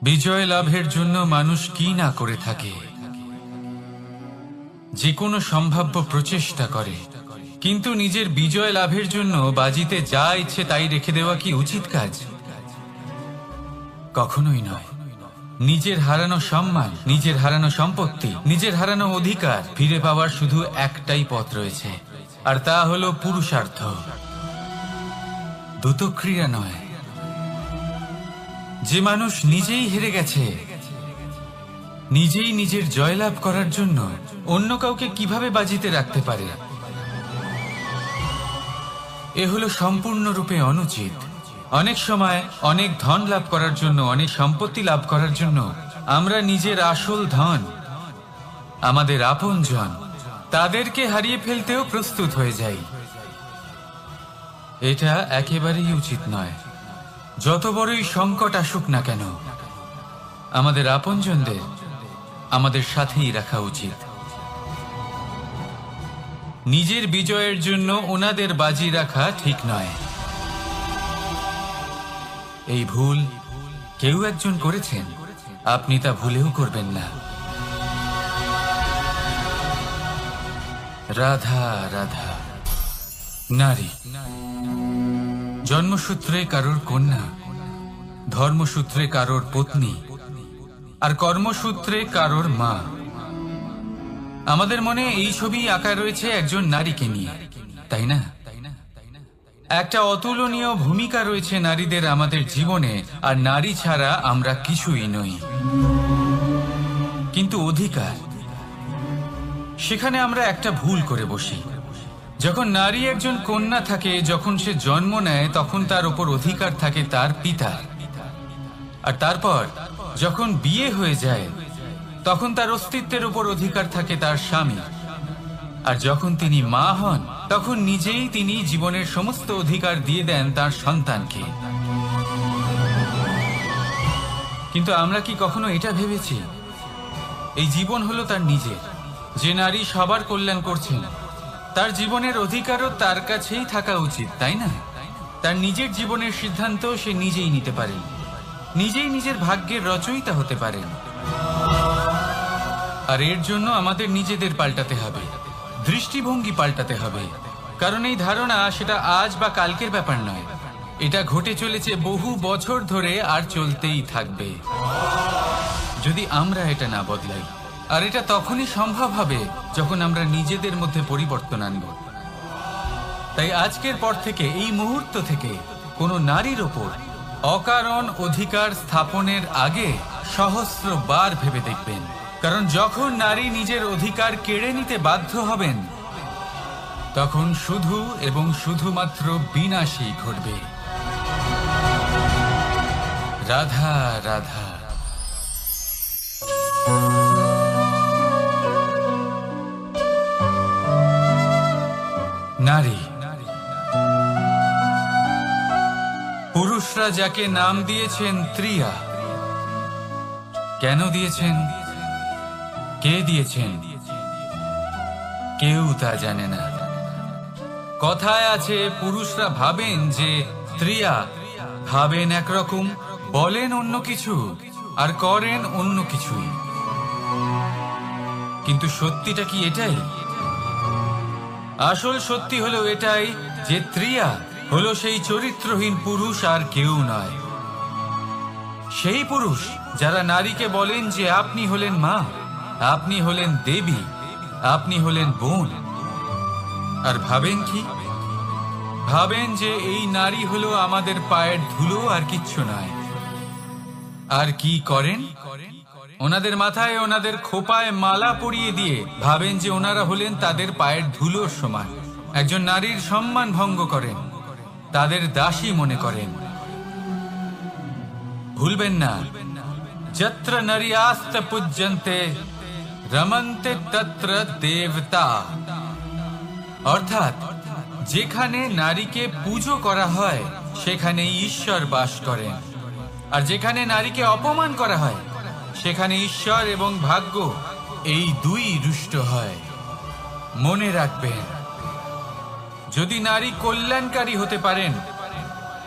বিজয় লাভের জন্য মানুষ কি না করে থাকে, যে কোনো সম্ভাব্য প্রচেষ্টা করে, কিন্তু নিজের বিজয় লাভের জন্য বাজিতে যা ইচ্ছে তাই রেখে দেওয়া কি উচিত কাজ? কখনোই নয়। নিজের হারানো সম্মান, নিজের হারানো সম্পত্তি, নিজের হারানো অধিকার ফিরে পাওয়ার শুধু একটাই পথ রয়েছে, আর তা হলো পুরুষার্থ, দ্রুতক্রিয়া নয়। যে মানুষ নিজেই হেরে গেছে, নিজেই নিজের জয়লাভ করার জন্য অন্য কাউকে কিভাবে বাজিতে রাখতে পারে? এ হলো সম্পূর্ণরূপে অনুচিত। অনেক সময় অনেক ধন লাভ করার জন্য, অনেক সম্পত্তি লাভ করার জন্য আমরা নিজের আসল ধন, আমাদের আপনজন, তাদেরকে হারিয়ে ফেলতেও প্রস্তুত হয়ে যাই। এটা একেবারেই উচিত নয়। যত বড়ই সংকট আসুক না কেন, আমাদের আপনজনদের আমাদের সাথেই রাখা উচিত। নিজের বিজয়ের জন্য ওনাদের বাজি রাখা ঠিক নয়। এই ভুল কেউ একজন করেছেন, আপনি তা ভুলেও করবেন না। রাধা রাধা। নারী জন্মসূত্রে কারোর কন্যা, ধর্মসূত্রে কারোর পত্নী, আর কর্মসূত্রে কারোর মা। আমাদের মনে এই ছবি আঁকা রয়েছে একজন নারীকে নিয়ে, তাই না? একটা অতুলনীয় ভূমিকা রয়েছে নারীদের আমাদের জীবনে, আর নারী ছাড়া আমরা কিছুই নই। কিন্তু অধিকার, সেখানে আমরা একটা ভুল করে বসি। যখন নারী একজন কন্যা থাকে, যখন সে জন্ম নেয়, তখন তার উপর অধিকার থাকে তার পিতার। আর তারপর যখন বিয়ে হয়ে যায়, তখন তার অস্তিত্বের উপর অধিকার থাকে তার স্বামী। আর যখন তিনি মা হন, তখন নিজেই তিনি জীবনের সমস্ত অধিকার দিয়ে দেন তার সন্তানকে। কিন্তু আমরা কি কখনো এটা ভেবেছি এই জীবন হলো তার নিজের? যে নারী সবার কল্যাণ করছেন, তার জীবনের অধিকারও তার কাছেই থাকা উচিত, তাই না? তার নিজের জীবনের সিদ্ধান্ত সে নিজেই নিতে পারেন, নিজেই নিজের ভাগ্যের রচয়িতা হতে পারেন। আর এর জন্য আমাদের নিজেদের পাল্টাতে হবে, দৃষ্টিভঙ্গি পাল্টাতে হবে। কারণ এই ধারণা সেটা আজ বা কালকের ব্যাপার নয়, এটা ঘটে চলেছে বহু বছর ধরে, আর চলতেই থাকবে যদি আমরা এটা না বদলাই। আর এটা তখনই সম্ভব হবে যখন আমরা নিজেদের মধ্যে পরিবর্তন আনব। তাই আজকের পর থেকে, এই মুহূর্ত থেকে, কোনো নারীর ওপর অকারণ অধিকার স্থাপনের আগে সহস্রবার ভেবে দেখবেন। কারণ যখন নারী নিজের অধিকার কেড়ে নিতে বাধ্য হবেন, তখন শুধু এবং শুধুমাত্র বিনাশই ঘটবে। রাধা রাধা। নারী, পুরুষরা যাকে নাম দিয়েছেন ত্রিয়া, কেন দিয়েছেন, কে দিয়েছেন, কেউ তা জানে না। কথায় আছে, পুরুষরা ভাবেন যে ত্রিয়া, ভাবেন একরকম, বলেন অন্য কিছু, আর করেন অন্য কিছুই। কিন্তু সত্যিটা কি এটাই? আসল সত্যি হলো এটাই যে ত্রিয়া হলো সেই চরিত্রহীন পুরুষ, আর কেউ নয়। সেই পুরুষ যারা নারীকে বলেন যে আপনি হলেন মা, আপনি হলেন দেবী, আপনি হলেন বোন। আর ভাবেন কি? ভাবেন যে এই নারী হলো আমাদের পায়ের ধুলো, আর কিচ্ছু নয়। আর কি করেন? ওনাদের মাথায়, ওনাদের খোপায় মালা পরিয়ে দিয়ে ভাবেন যে ওনারা হলেন তাদের পায়ের ধুলোর সমান। একজন নারীর সম্মান ভঙ্গ করেন, তাদের দাসী মনে করেন। ভুলবেন না, যত্র নারীয়াস্ত পূজ্যন্তে রমন্তে তত্র দেবতা। অর্থাৎ যেখানে নারীকে পুজো করা হয়, সেখানে ঈশ্বর বাস করেন। আর যেখানে নারীকে অপমান করা হয়, সেখানে ঈশ্বর এবং ভাগ্য এই দুই রুষ্ট হয়। মনে রাখবেন, যদি নারী কল্যাণকারী হতে পারেন,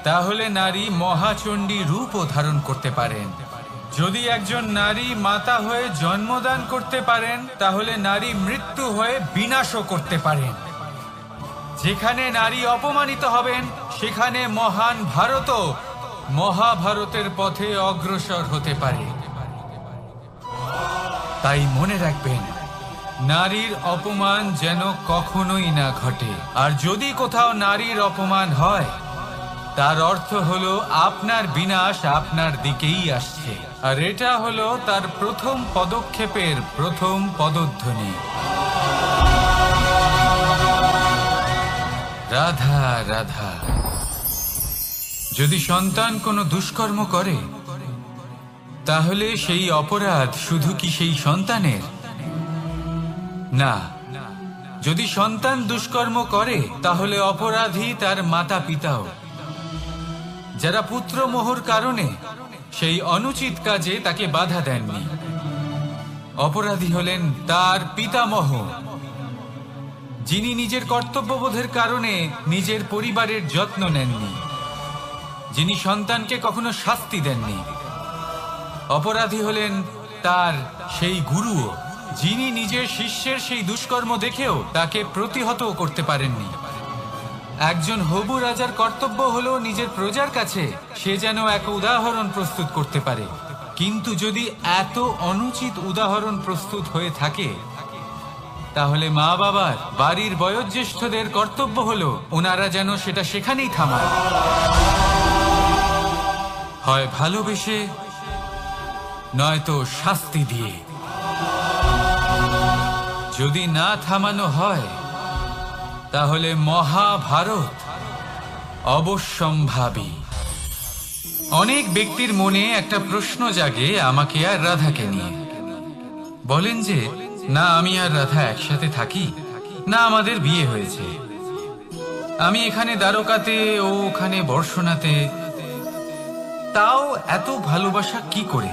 তাহলে নারী মহাচণ্ডী রূপও ধারণ করতে পারেন। যদি একজন নারী মাতা হয়ে জন্মদান করতে পারেন, তাহলে নারী মৃত্যু হয়ে বিনাশও করতে পারেন। যেখানে নারী অপমানিত হবেন, সেখানে মহান ভারতও মহাভারতের পথে অগ্রসর হতে পারে। তাই মনে রাখবেন, নারীর অপমান যেন কখনোই না ঘটে। আর যদি কোথাও নারীর অপমান হয়, তার অর্থ হলো আপনার বিনাশ আপনার দিকেই আসছে। আর এটা হলো তার প্রথম পদক্ষেপের প্রথম পদধ্বনি। রাধা রাধা। যদি সন্তান কোনো দুষ্কর্ম করে, তাহলে সেই অপরাধ শুধু কি সেই সন্তানের? না, যদি সন্তান দুষ্কর্ম করে, তাহলে অপরাধী তার মাতা পিতাও, যারা পুত্র মোহর কারণে সেই অনুচিত কাজে তাকে বাধা দেননি। অপরাধী হলেন তার পিতামহ, যিনি নিজের কর্তব্যবোধের কারণে নিজের পরিবারের যত্ন নেননি, যিনি সন্তানকে কখনো শাস্তি দেননি। অপরাধী হলেন তার সেই গুরুও, যিনি নিজের শিষ্যের সেই দুষ্কর্ম দেখেও তাকে প্রতিহত করতে পারেননি। একজন হবু রাজার কর্তব্য হলো নিজের প্রজার কাছে সে যেন এক উদাহরণ প্রস্তুত করতে পারে। কিন্তু যদি এত অনুচিত উদাহরণ প্রস্তুত হয়ে থাকে, তাহলে মা বাবার, বাড়ির বয়োজ্যেষ্ঠদের কর্তব্য হলো ওনারা যেন সেটা সেখানেই থামায়, হয় ভালোবেসে, নয়তো শাস্তি দিয়ে। যদি না থামানো হয়, তাহলে মহাভারত অবশ্যম্ভাবী। অনেক ব্যক্তির মনে একটা প্রশ্ন জাগে আমাকে আর রাধাকে নিয়ে। বলেন যে, না আমি আর রাধা একসাথে থাকি, না আমাদের বিয়ে হয়েছে, আমি এখানে দ্বারকাতে, ও ওখানে বর্ষণাতে, তাও এত ভালোবাসা কি করে?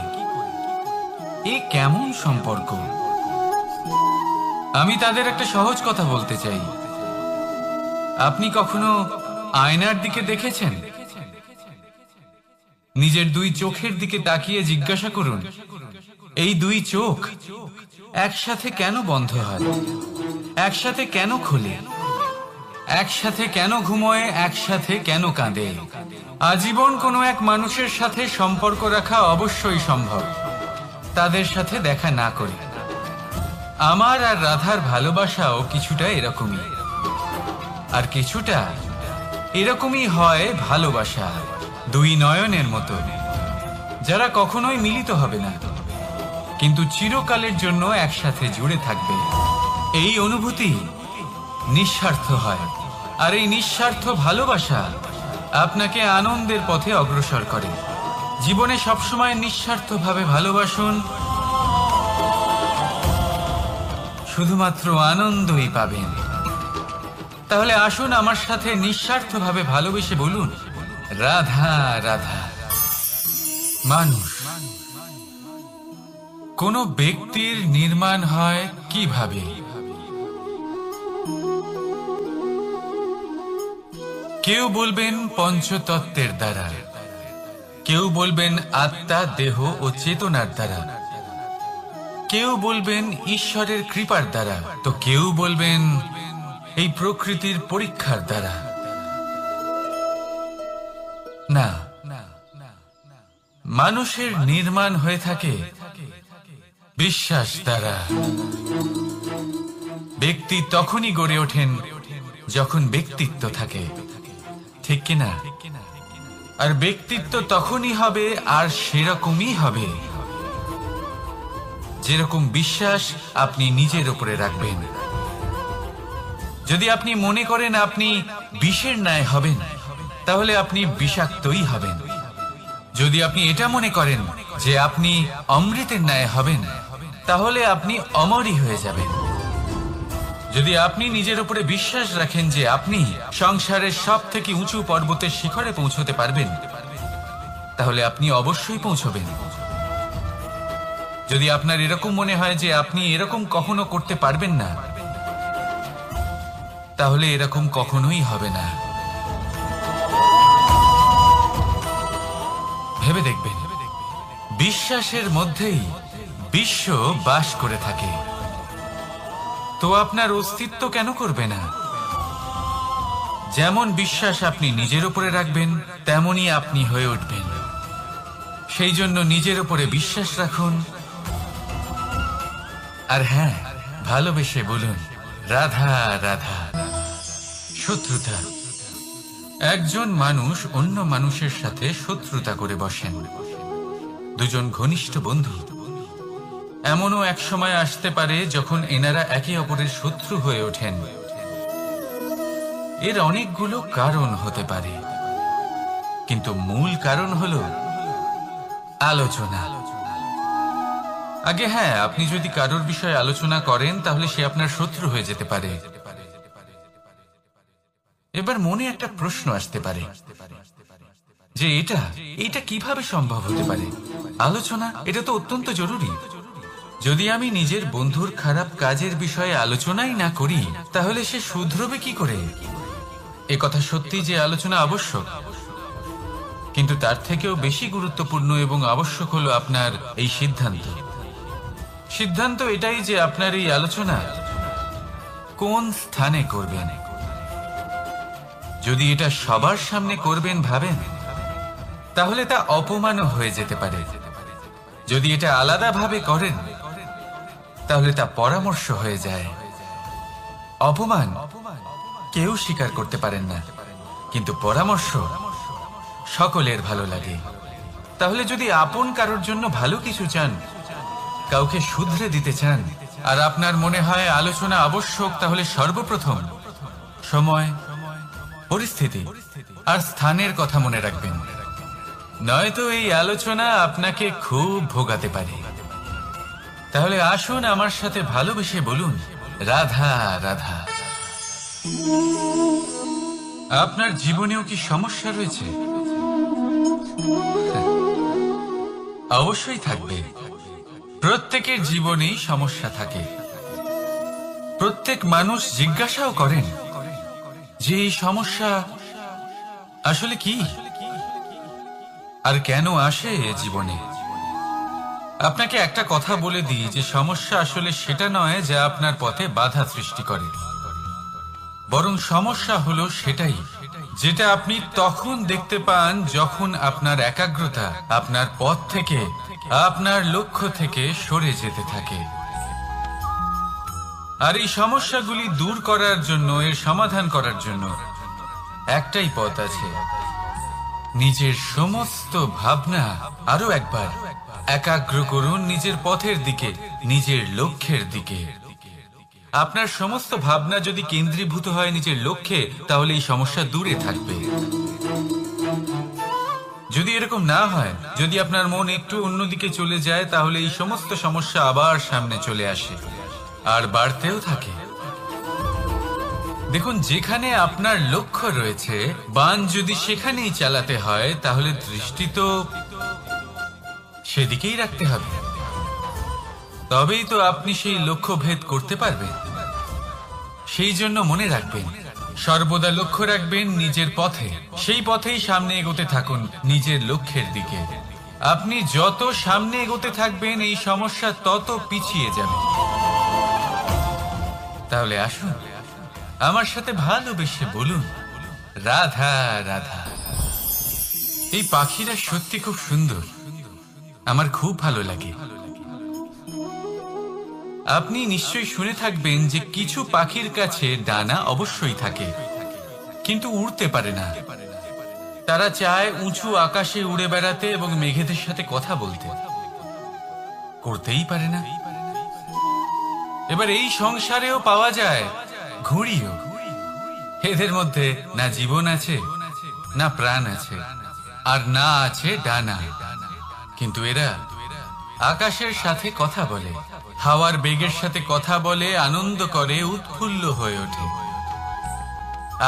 এ কেমন সম্পর্ক? আমি তাদের একটা সহজ কথা বলতে চাই। আপনি কখনো আয়নার দিকে দেখেছেন? নিজের দুই চোখের দিকে তাকিয়ে জিজ্ঞাসা করুন, এই দুই চোখ একসাথে কেন বন্ধ হয়? একসাথে কেন খোলে? একসাথে কেন ঘুমোয়? একসাথে কেন কাঁদে? আজীবন কোনো এক মানুষের সাথে সম্পর্ক রাখা অবশ্যই সম্ভব, তাদের সাথে দেখা না করে। আমার আর রাধার ভালোবাসাও কিছুটা এরকমই, আর কিছুটা এরকমই হয় ভালোবাসা দুই নয়নের মতো, যারা কখনোই মিলিত হবে না, কিন্তু চিরকালের জন্য একসাথে জুড়ে থাকবে। এই অনুভূতি নিঃস্বার্থ হয়, আর এই নিঃস্বার্থ ভালোবাসা আপনাকে আনন্দের পথে অগ্রসর করে। জীবনে সবসময় নিঃস্বার্থভাবে ভালোবাসুন, শুধুমাত্র আনন্দই পাবেন। তাহলে আসুন আমার সাথে নিঃস্বার্থভাবে ভালোবেসে বলুন, রাধা রাধা। মানুষ, কোন ব্যক্তির নির্মাণ হয় কিভাবে? কেউ বলবেন পঞ্চতত্ত্বের দ্বারা, কেউ বলবেন আত্মা, দেহ ও চেতনার দ্বারা, কেউ বলবেন ঈশ্বরের কৃপার দ্বারা, তো কেউ বলবেন এই প্রকৃতির পরীক্ষার দ্বারা। না, মানুষের নির্মাণ হয়ে থাকে বিশ্বাস দ্বারা। ব্যক্তি তখনই গড়ে ওঠেন যখন ব্যক্তিত্ব থাকে, ঠিক কিনা? আর ব্যক্তিত্ব তখনই হবে আর সেরকমই হবে যেরকম বিশ্বাস আপনি নিজের উপরে রাখবেন। যদি আপনি মনে করেন আপনি বিষের ন্যায় হবেন, তাহলে আপনি বিষাক্তই হবেন। যদি আপনি এটা মনে করেন যে আপনি অমৃতের ন্যায় হবেন, তাহলে আপনি অমরই হয়ে যাবেন। যদি আপনি নিজের উপরে বিশ্বাস রাখেন যে আপনি সংসারের সব থেকে উঁচু পর্বতের শিখরে পৌঁছতে পারবেন, তাহলে আপনি অবশ্যই পৌঁছবেন। যদি আপনার এরকম মনে হয় যে আপনি এরকম কখনো করতে পারবেন না, তাহলে এরকম কখনোই হবে না। ভেবে দেখবেন, বিশ্বাসের মধ্যেই বিশ্ব বাস করে থাকে। তো আপনার অস্তিত্ব কেন করবে না? যেমন বিশ্বাস আপনি নিজের উপরে রাখবেন, তেমনই আপনি হয়ে উঠবেন। সেই জন্য নিজের উপরে বিশ্বাস রাখুন। আর হ্যাঁ, ভালোবেসে বলুন রাধা রাধা। শত্রুতা। একজন মানুষ অন্য মানুষের সাথে শত্রুতা করে বসেন। দুজন ঘনিষ্ঠ বন্ধু, এমনও এক সময় আসতে পারে যখন এনারা একে অপরের শত্রু হয়ে ওঠেন। এর অনেকগুলো কারণ হতে পারে, কিন্তু মূল কারণ হলো আলোচনা। আগে হ্যাঁ, আপনি যদি কারোর বিষয়ে আলোচনা করেন তাহলে সে আপনার শত্রু হয়ে যেতে পারে। এবার মনে একটা প্রশ্ন আসতে পারে যে এটা কিভাবে সম্ভব হতে পারে? আলোচনা, এটা তো অত্যন্ত জরুরি। যদি আমি নিজের বন্ধুর খারাপ কাজের বিষয়ে আলোচনাই না করি তাহলে সে শুধরবে কি করে? এ কথা সত্যি যে আলোচনা আবশ্যক, কিন্তু তার থেকেও বেশি গুরুত্বপূর্ণ এবং আবশ্যক হলো আপনার এই সিদ্ধান্ত। সিদ্ধান্ত এটাই যে আপনার এই আলোচনা কোন স্থানে করবেন। যদি এটা সবার সামনে করবেন ভাবেন, তাহলে তা অপমানও হয়ে যেতে পারে। যদি এটা আলাদাভাবে করেন তাহলে তা পরামর্শ হয়ে যায়। অপমান কেউ স্বীকার করতে পারেন না, কিন্তু পরামর্শ সকলের ভালো লাগে। তাহলে যদি আপন কারোর জন্য ভালো কিছু চান, কাউকে শুধরে দিতে চান, আর আপনার মনে হয় আলোচনা আবশ্যক, তাহলে সর্বপ্রথম সময়, পরিস্থিতি আর স্থানের কথা মনে রাখবেন। নয়তো এই আলোচনা আপনাকে খুব ভোগাতে পারে। তাহলে আসুন আমার সাথে ভালোবেসে বলুন রাধা রাধা। আপনার জীবনেও কি সমস্যা রয়েছে? অবশ্যই থাকবে। প্রত্যেকের জীবনেই সমস্যা থাকে। প্রত্যেক মানুষ জিজ্ঞাসাও করেন যে এই সমস্যা আসলে কি আর কেন আসে জীবনে। আপনাকে একটা কথা বলে দিই যে সমস্যা আসলে সেটা নয় যা আপনার পথে বাধা সৃষ্টি করে, বরং সমস্যা হলো সেটাই যেটা আপনি তখন দেখতে পান যখন আপনার একাগ্রতা আপনার পথ থেকে, আপনার লক্ষ্য থেকে সরে যেতে থাকে। আর এই সমস্যাগুলি দূর করার জন্য, এর সমাধান করার জন্য একটাই পথ আছে। নিজের সমস্ত ভাবনা আরো একবার একাগ্র করুন নিজের পথের দিকে, নিজের লক্ষ্যের দিকে। আপনার সমস্ত ভাবনা যদি কেন্দ্রীভূত হয় নিজের লক্ষ্যে, তাহলে এই সমস্যা দূরে থাকবে। যদি এরকম না হয়, যদি আপনার মন একটু অন্যদিকে চলে যায়, তাহলে এই সমস্ত সমস্যা আবার সামনে চলে আসে আর বাড়তেও থাকে। দেখুন, যেখানে আপনার লক্ষ্য রয়েছে, বাণ যদি সেখানেই চালাতে হয়, তাহলে দৃষ্টি তো সেদিকেই রাখতে হবে। তবেই তো আপনি সেই লক্ষ্য ভেদ করতে পারবেন। সেই জন্য মনে রাখবেন, সর্বদা লক্ষ্য রাখবেন নিজের পথে, সেই পথেই সামনে এগোতে থাকুন নিজের লক্ষ্যের দিকে। আপনি যত সামনে এগোতে থাকবেন এই সমস্যা তত পিছিয়ে যাবে। তাহলে আসুন আমার সাথে ভালোবেসে বলুন রাধা রাধা। এই পাখিরা সত্যি খুব সুন্দর, আমার খুব ভালো লাগে। আপনি নিশ্চয়ই শুনে থাকবেন যে কিছু পাখির কাছে ডানা অবশ্যই থাকে, কিন্তু উড়তে পারে না। তারা চায় উঁচু আকাশে উড়ে বেড়াতে এবং মেঘেদের সাথে কথা বলতে, করতেই পারে না। এবার এই সংসারেও পাওয়া যায় ঘুড়িও। এদের মধ্যে না জীবন আছে, না প্রাণ আছে, আর না আছে ডানা, কিন্তু এরা আকাশের সাথে কথা বলে, হাওয়ার বেগের সাথে কথা বলে, আনন্দ করে, উৎফুল্ল হয়ে ওঠে।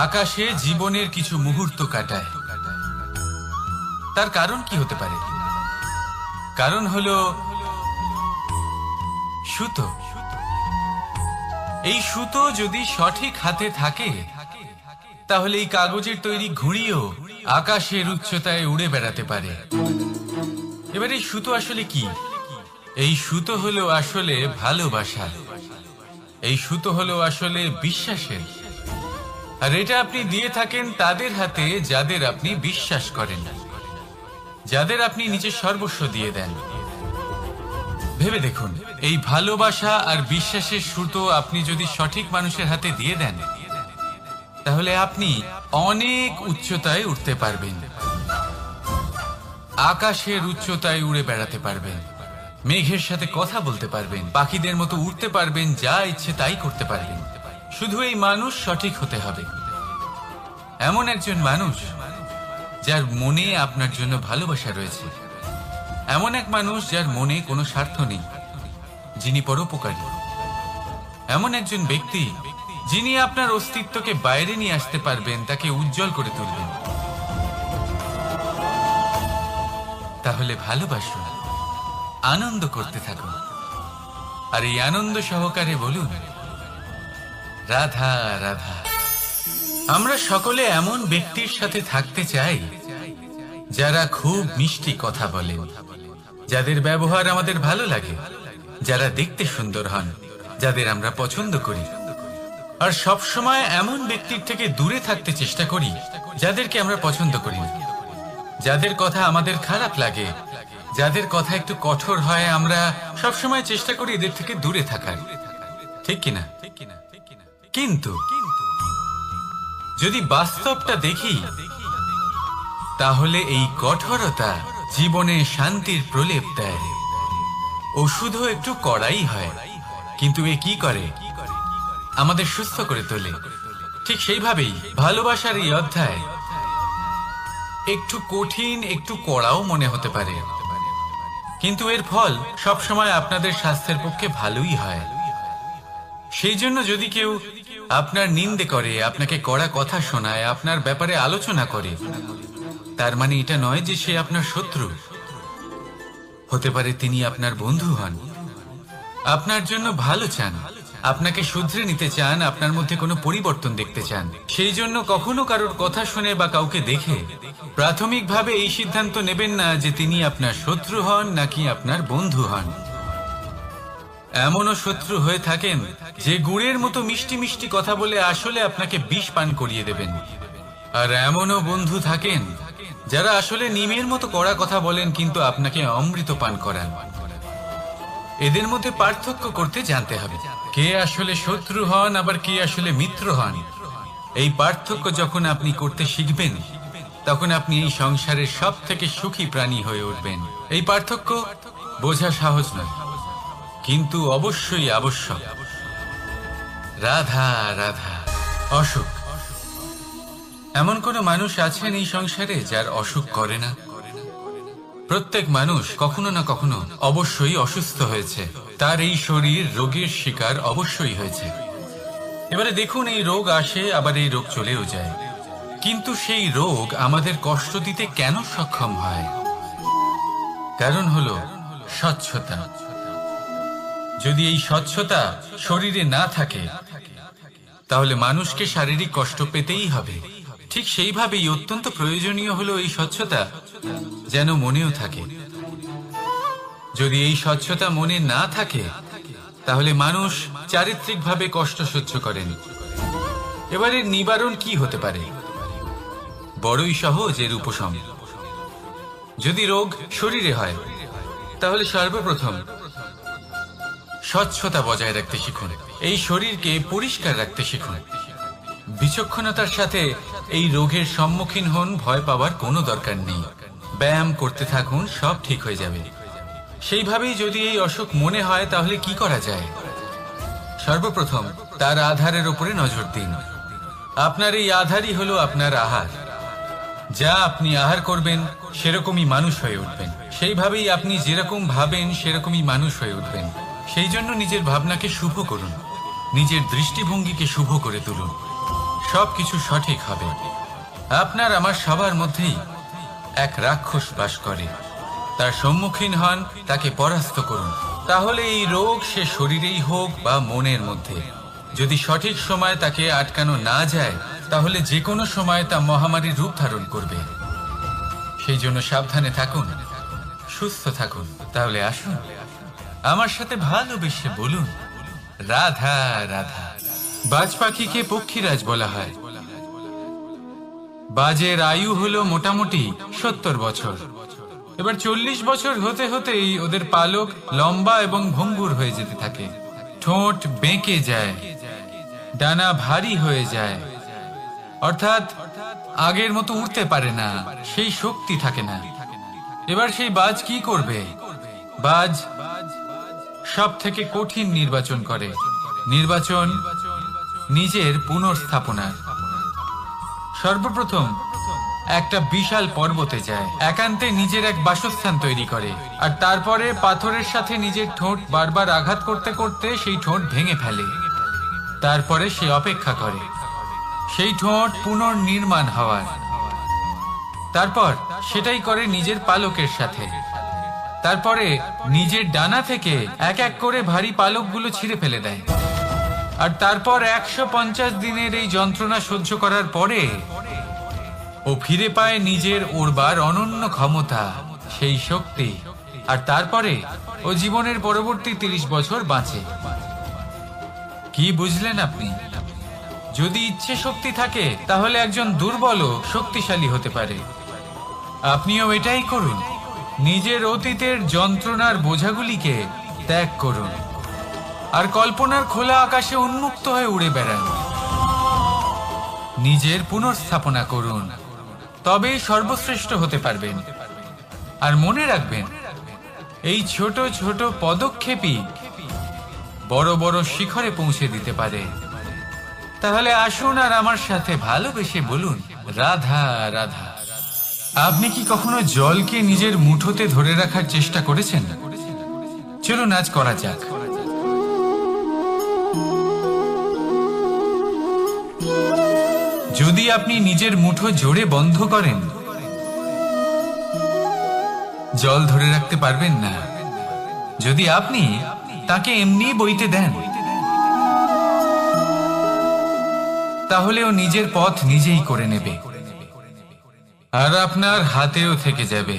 আকাশে জীবনের কিছু মুহূর্ত কাটায়। তার কারণ কি হতে পারে? কারণ হলো সুতো। এই সুতো যদি সঠিক হাতে থাকে, তাহলে এই কাগজের তৈরি ঘুড়িও আকাশের উচ্চতায় উড়ে বেড়াতে পারে। এবার এই সুতো আসলে কি? এই সুতো হলো আসলে ভালোবাসা, এই সুতো হলো আসলে বিশ্বাসের। আর এটা আপনি দিয়ে থাকেন তাদের হাতে যাদের আপনি বিশ্বাস করেন, যাদের আপনি নিজের সর্বস্ব দিয়ে দেন। ভেবে দেখুন, এই ভালোবাসা আর বিশ্বাসের সুতো আপনি যদি সঠিক মানুষের হাতে দিয়ে দেন, তাহলে আপনি অনেক উচ্চতায় উঠতে পারবেন, আকাশের উচ্চতায় উড়ে বেড়াতে পারবেন, মেঘের সাথে কথা বলতে পারবেন, পাখিদের মতো উড়তে পারবেন, যা ইচ্ছে তাই করতে পারবেন। শুধু এই মানুষ সঠিক হতে হবে, এমন একজন মানুষ যার মনে আপনার জন্য ভালোবাসা রয়েছে, এমন এক মানুষ যার মনে কোনো স্বার্থ নেই, যিনি পরোপকারী, এমন একজন ব্যক্তি যিনি আপনার অস্তিত্বকে বাইরে নিয়ে আসতে পারবেন, তাকে উজ্জ্বল করে তুলবেন। তাহলে ভালোবাসুন, আনন্দ করতে থাকুন, আর এই আনন্দ সহকারে বলুন, রাধা রাধা। আমরা সকলে এমন ব্যক্তির সাথে থাকতে চাই যারা খুব মিষ্টি কথা বলেন, যাদের ব্যবহার আমাদের ভালো লাগে, যারা দেখতে সুন্দর হন, যাদের আমরা পছন্দ করি। আর সব সময় এমন ব্যক্তির থেকে দূরে থাকতে চেষ্টা করি যাদেরকে আমরা পছন্দ করি না, যাদের কথা আমাদের খারাপ লাগে, যাদের কথা একটু কঠোর হয়। আমরা সব সময় চেষ্টা করি এদের থেকে দূরে থাকার, ঠিক কিনা? কিন্তু যদি বাস্তবটা দেখি, তাহলে এই কঠোরতা জীবনে শান্তির প্রলেপ দেয়। ওষুধও একটু কড়াই হয়, কিন্তু এ কি করে? আমাদের সুস্থ করে তোলে। ঠিক সেইভাবেই ভালোবাসার এই অধ্যায় একটু কঠিন, একটু কড়াও মনে হতে পারে, কিন্তু এর ফল সবসময় আপনাদের স্বাস্থ্যের পক্ষে ভালোই হয়। সেই জন্য যদি কেউ আপনার নিন্দে করে, আপনাকে কড়া কথা শোনায়, আপনার ব্যাপারে আলোচনা করে, তার মানে এটা নয় যে সে আপনার শত্রু। হতে পারে তিনি আপনার বন্ধু হন, আপনার জন্য ভালো চান, আপনাকে শুধরে নিতে চান, আপনার মধ্যে কোনো পরিবর্তন দেখতে চান। সেই জন্য কখনো কারোর কথা শুনে বা কাউকে দেখে প্রাথমিকভাবে এই সিদ্ধান্ত নেবেন না যে তিনি আপনার শত্রু হন নাকি আপনার বন্ধু হন। এমনও শত্রু হয়ে থাকেন যে গুড়ের মতো মিষ্টি মিষ্টি কথা বলে আসলে আপনাকে বিষ পান করিয়ে দেবেন। আর এমনও বন্ধু থাকেন যারা আসলে নিমের মতো কড়া কথা বলেন, কিন্তু আপনাকে অমৃত পান করান। এদের মধ্যে পার্থক্য করতে জানতে হবে, কে আসলে শত্রু হন আবার কে আসলে মিত্র হন। এই পার্থক্য যখন আপনি করতে শিখবেন, তখন আপনি এই সংসারের সব থেকে সুখী প্রাণী হয়ে উঠবেন। এই পার্থক্য বোঝা সহজ নয়, কিন্তু অবশ্যই আবশ্যক। রাধা রাধা। অসুখ। এমন কোন মানুষ আছেন এই সংসারে যার অসুখ করে না? প্রত্যেক মানুষ কখনো না কখনো অবশ্যই অসুস্থ হয়েছে, তার এই শরীর রোগের শিকার অবশ্যই হয়েছে। এবারে দেখুন, এই রোগ আসে, আবার এই রোগ চলেও যায়, কিন্তু সেই রোগ আমাদের কষ্ট দিতে কেন সক্ষম হয়? কারণ হলো স্বচ্ছতা। যদি এই স্বচ্ছতা শরীরে না থাকে, তাহলে মানুষকে শারীরিক কষ্ট পেতেই হবে। ঠিক সেইভাবেই অত্যন্ত প্রয়োজনীয় হলো এই স্বচ্ছতা যেন মনেও থাকে। যদি এই স্বচ্ছতা মনে না থাকে, তাহলে মানুষ চারিত্রিকভাবে কষ্ট সহ্য করেন। এবারে নিবারণ কি হতে পারে? বড়ই সহজ এর উপশম। যদি রোগ শরীরে হয়, তাহলে সর্বপ্রথম স্বচ্ছতা বজায় রাখতে শিখুন, এই শরীরকে পরিষ্কার রাখতে শিখুন। বিচক্ষণতার সাথে এই রোগের সম্মুখীন হন, ভয় পাওয়ার কোনো দরকার নেই। ব্যায়াম করতে থাকুন, সব ঠিক হয়ে যাবে। সেইভাবেই যদি এই অসুখ মনে হয়, তাহলে কি করা যায়? সর্বপ্রথম তার আধারের উপরে নজর দিন। আপনার এই আধারই হলো আপনার আহার। যা আপনি আহার করবেন, সেরকমই মানুষ হয়ে উঠবেন। সেইভাবেই আপনি যেরকম ভাবেন, সেরকমই মানুষ হয়ে উঠবেন। সেই জন্য নিজের ভাবনাকে শুভ করুন, নিজের দৃষ্টিভঙ্গিকে শুভ করে তুলুন, সবকিছু সঠিক হবে। আপনার আমার সবার মধ্যেই এক রাক্ষস বাস করে, তার সম্মুখীন হন, তাকে পরাস্ত করুন। তাহলে এই রোগ সে শরীরেই হোক বা মনের মধ্যে, যদি সঠিক সময় তাকে আটকানো না যায়, তাহলে যে কোনো সময় তা মহামারীর রূপ ধারণ করবে। সেই জন্য সাবধানে থাকুন, সুস্থ থাকুন। তাহলে আসুন আমার সাথে ভালোবেসে বলুন রাধা রাধা। বাজ পাখিকে পক্ষীরাজ বলা হয়। বাজের আয়ু হলো মোটামুটি 70 বছর। এবার 40 বছর হতে হতেই ওদের পালক লম্বা এবং ভঙ্গুর হয়ে যেতে থাকে, ঠোঁট বেঁকে যায়, ডানা ভারী হয়ে যায়, অর্থাৎ আগের মতো উড়তে পারে না, সেই শক্তি থাকে না। এবার সেই বাজ কি করবে? বাজ সব থেকে কঠিন নির্বাচন করে, নির্বাচন নিজের পুনর্স্থাপনার। সর্বপ্রথম একটা বিশাল পর্বতে যায়, একান্তে নিজের এক বাসস্থান তৈরি করে, আর তারপরে পাথরের সাথে নিজের ঠোঁট বারবার আঘাত করতে করতে সেই ঠোঁট ভেঙে ফেলে। তারপরে সে অপেক্ষা করে সেই ঠোঁট পুনর্নির্মাণ হওয়ার। তারপর সেটাই করে নিজের পালকের সাথে। তারপরে নিজের ডানা থেকে এক এক করে ভারী পালকগুলো ছিঁড়ে ফেলে দেয়। আর তারপর 150 দিনের এই যন্ত্রণা সহ্য করার পরে ও ফিরে পায় নিজের ওড়বার অনন্য ক্ষমতা, সেই শক্তি। আর তারপরে ও জীবনের পরবর্তী 30 বছর বাঁচে। কি বুঝলেন আপনি? যদি ইচ্ছে শক্তি থাকে তাহলে একজন দুর্বলও শক্তিশালী হতে পারে। আপনিও এটাই করুন, নিজের অতীতের যন্ত্রণার বোঝাগুলিকে ত্যাগ করুন আর কল্পনার খোলা আকাশে উন্মুক্ত হয়ে উড়ে বেড়ান। নিজের পুনর্স্থাপনা করুন, তবেই সর্বশ্রেষ্ঠ হতে পারবেন। আর মনে রাখবেন, এই ছোট ছোট পদক্ষেপই বড় বড় শিখরে পৌঁছে দিতে পারে। তাহলে আসুন আর আমার সাথে ভালোবেসে বলুন রাধা রাধা। আপনি কি কখনো জলকে নিজের মুঠোতে ধরে রাখার চেষ্টা করেছেন? চলুন আজ করা যাক। যদি আপনি নিজের মুঠো জোরে বন্ধ করেন, জল ধরে রাখতে পারবেন না। যদি আপনি তাকে এমনি বইতে দেন, তাহলে ও নিজের পথ নিজেই করে নেবে আর আপনার হাতেও থেকে যাবে।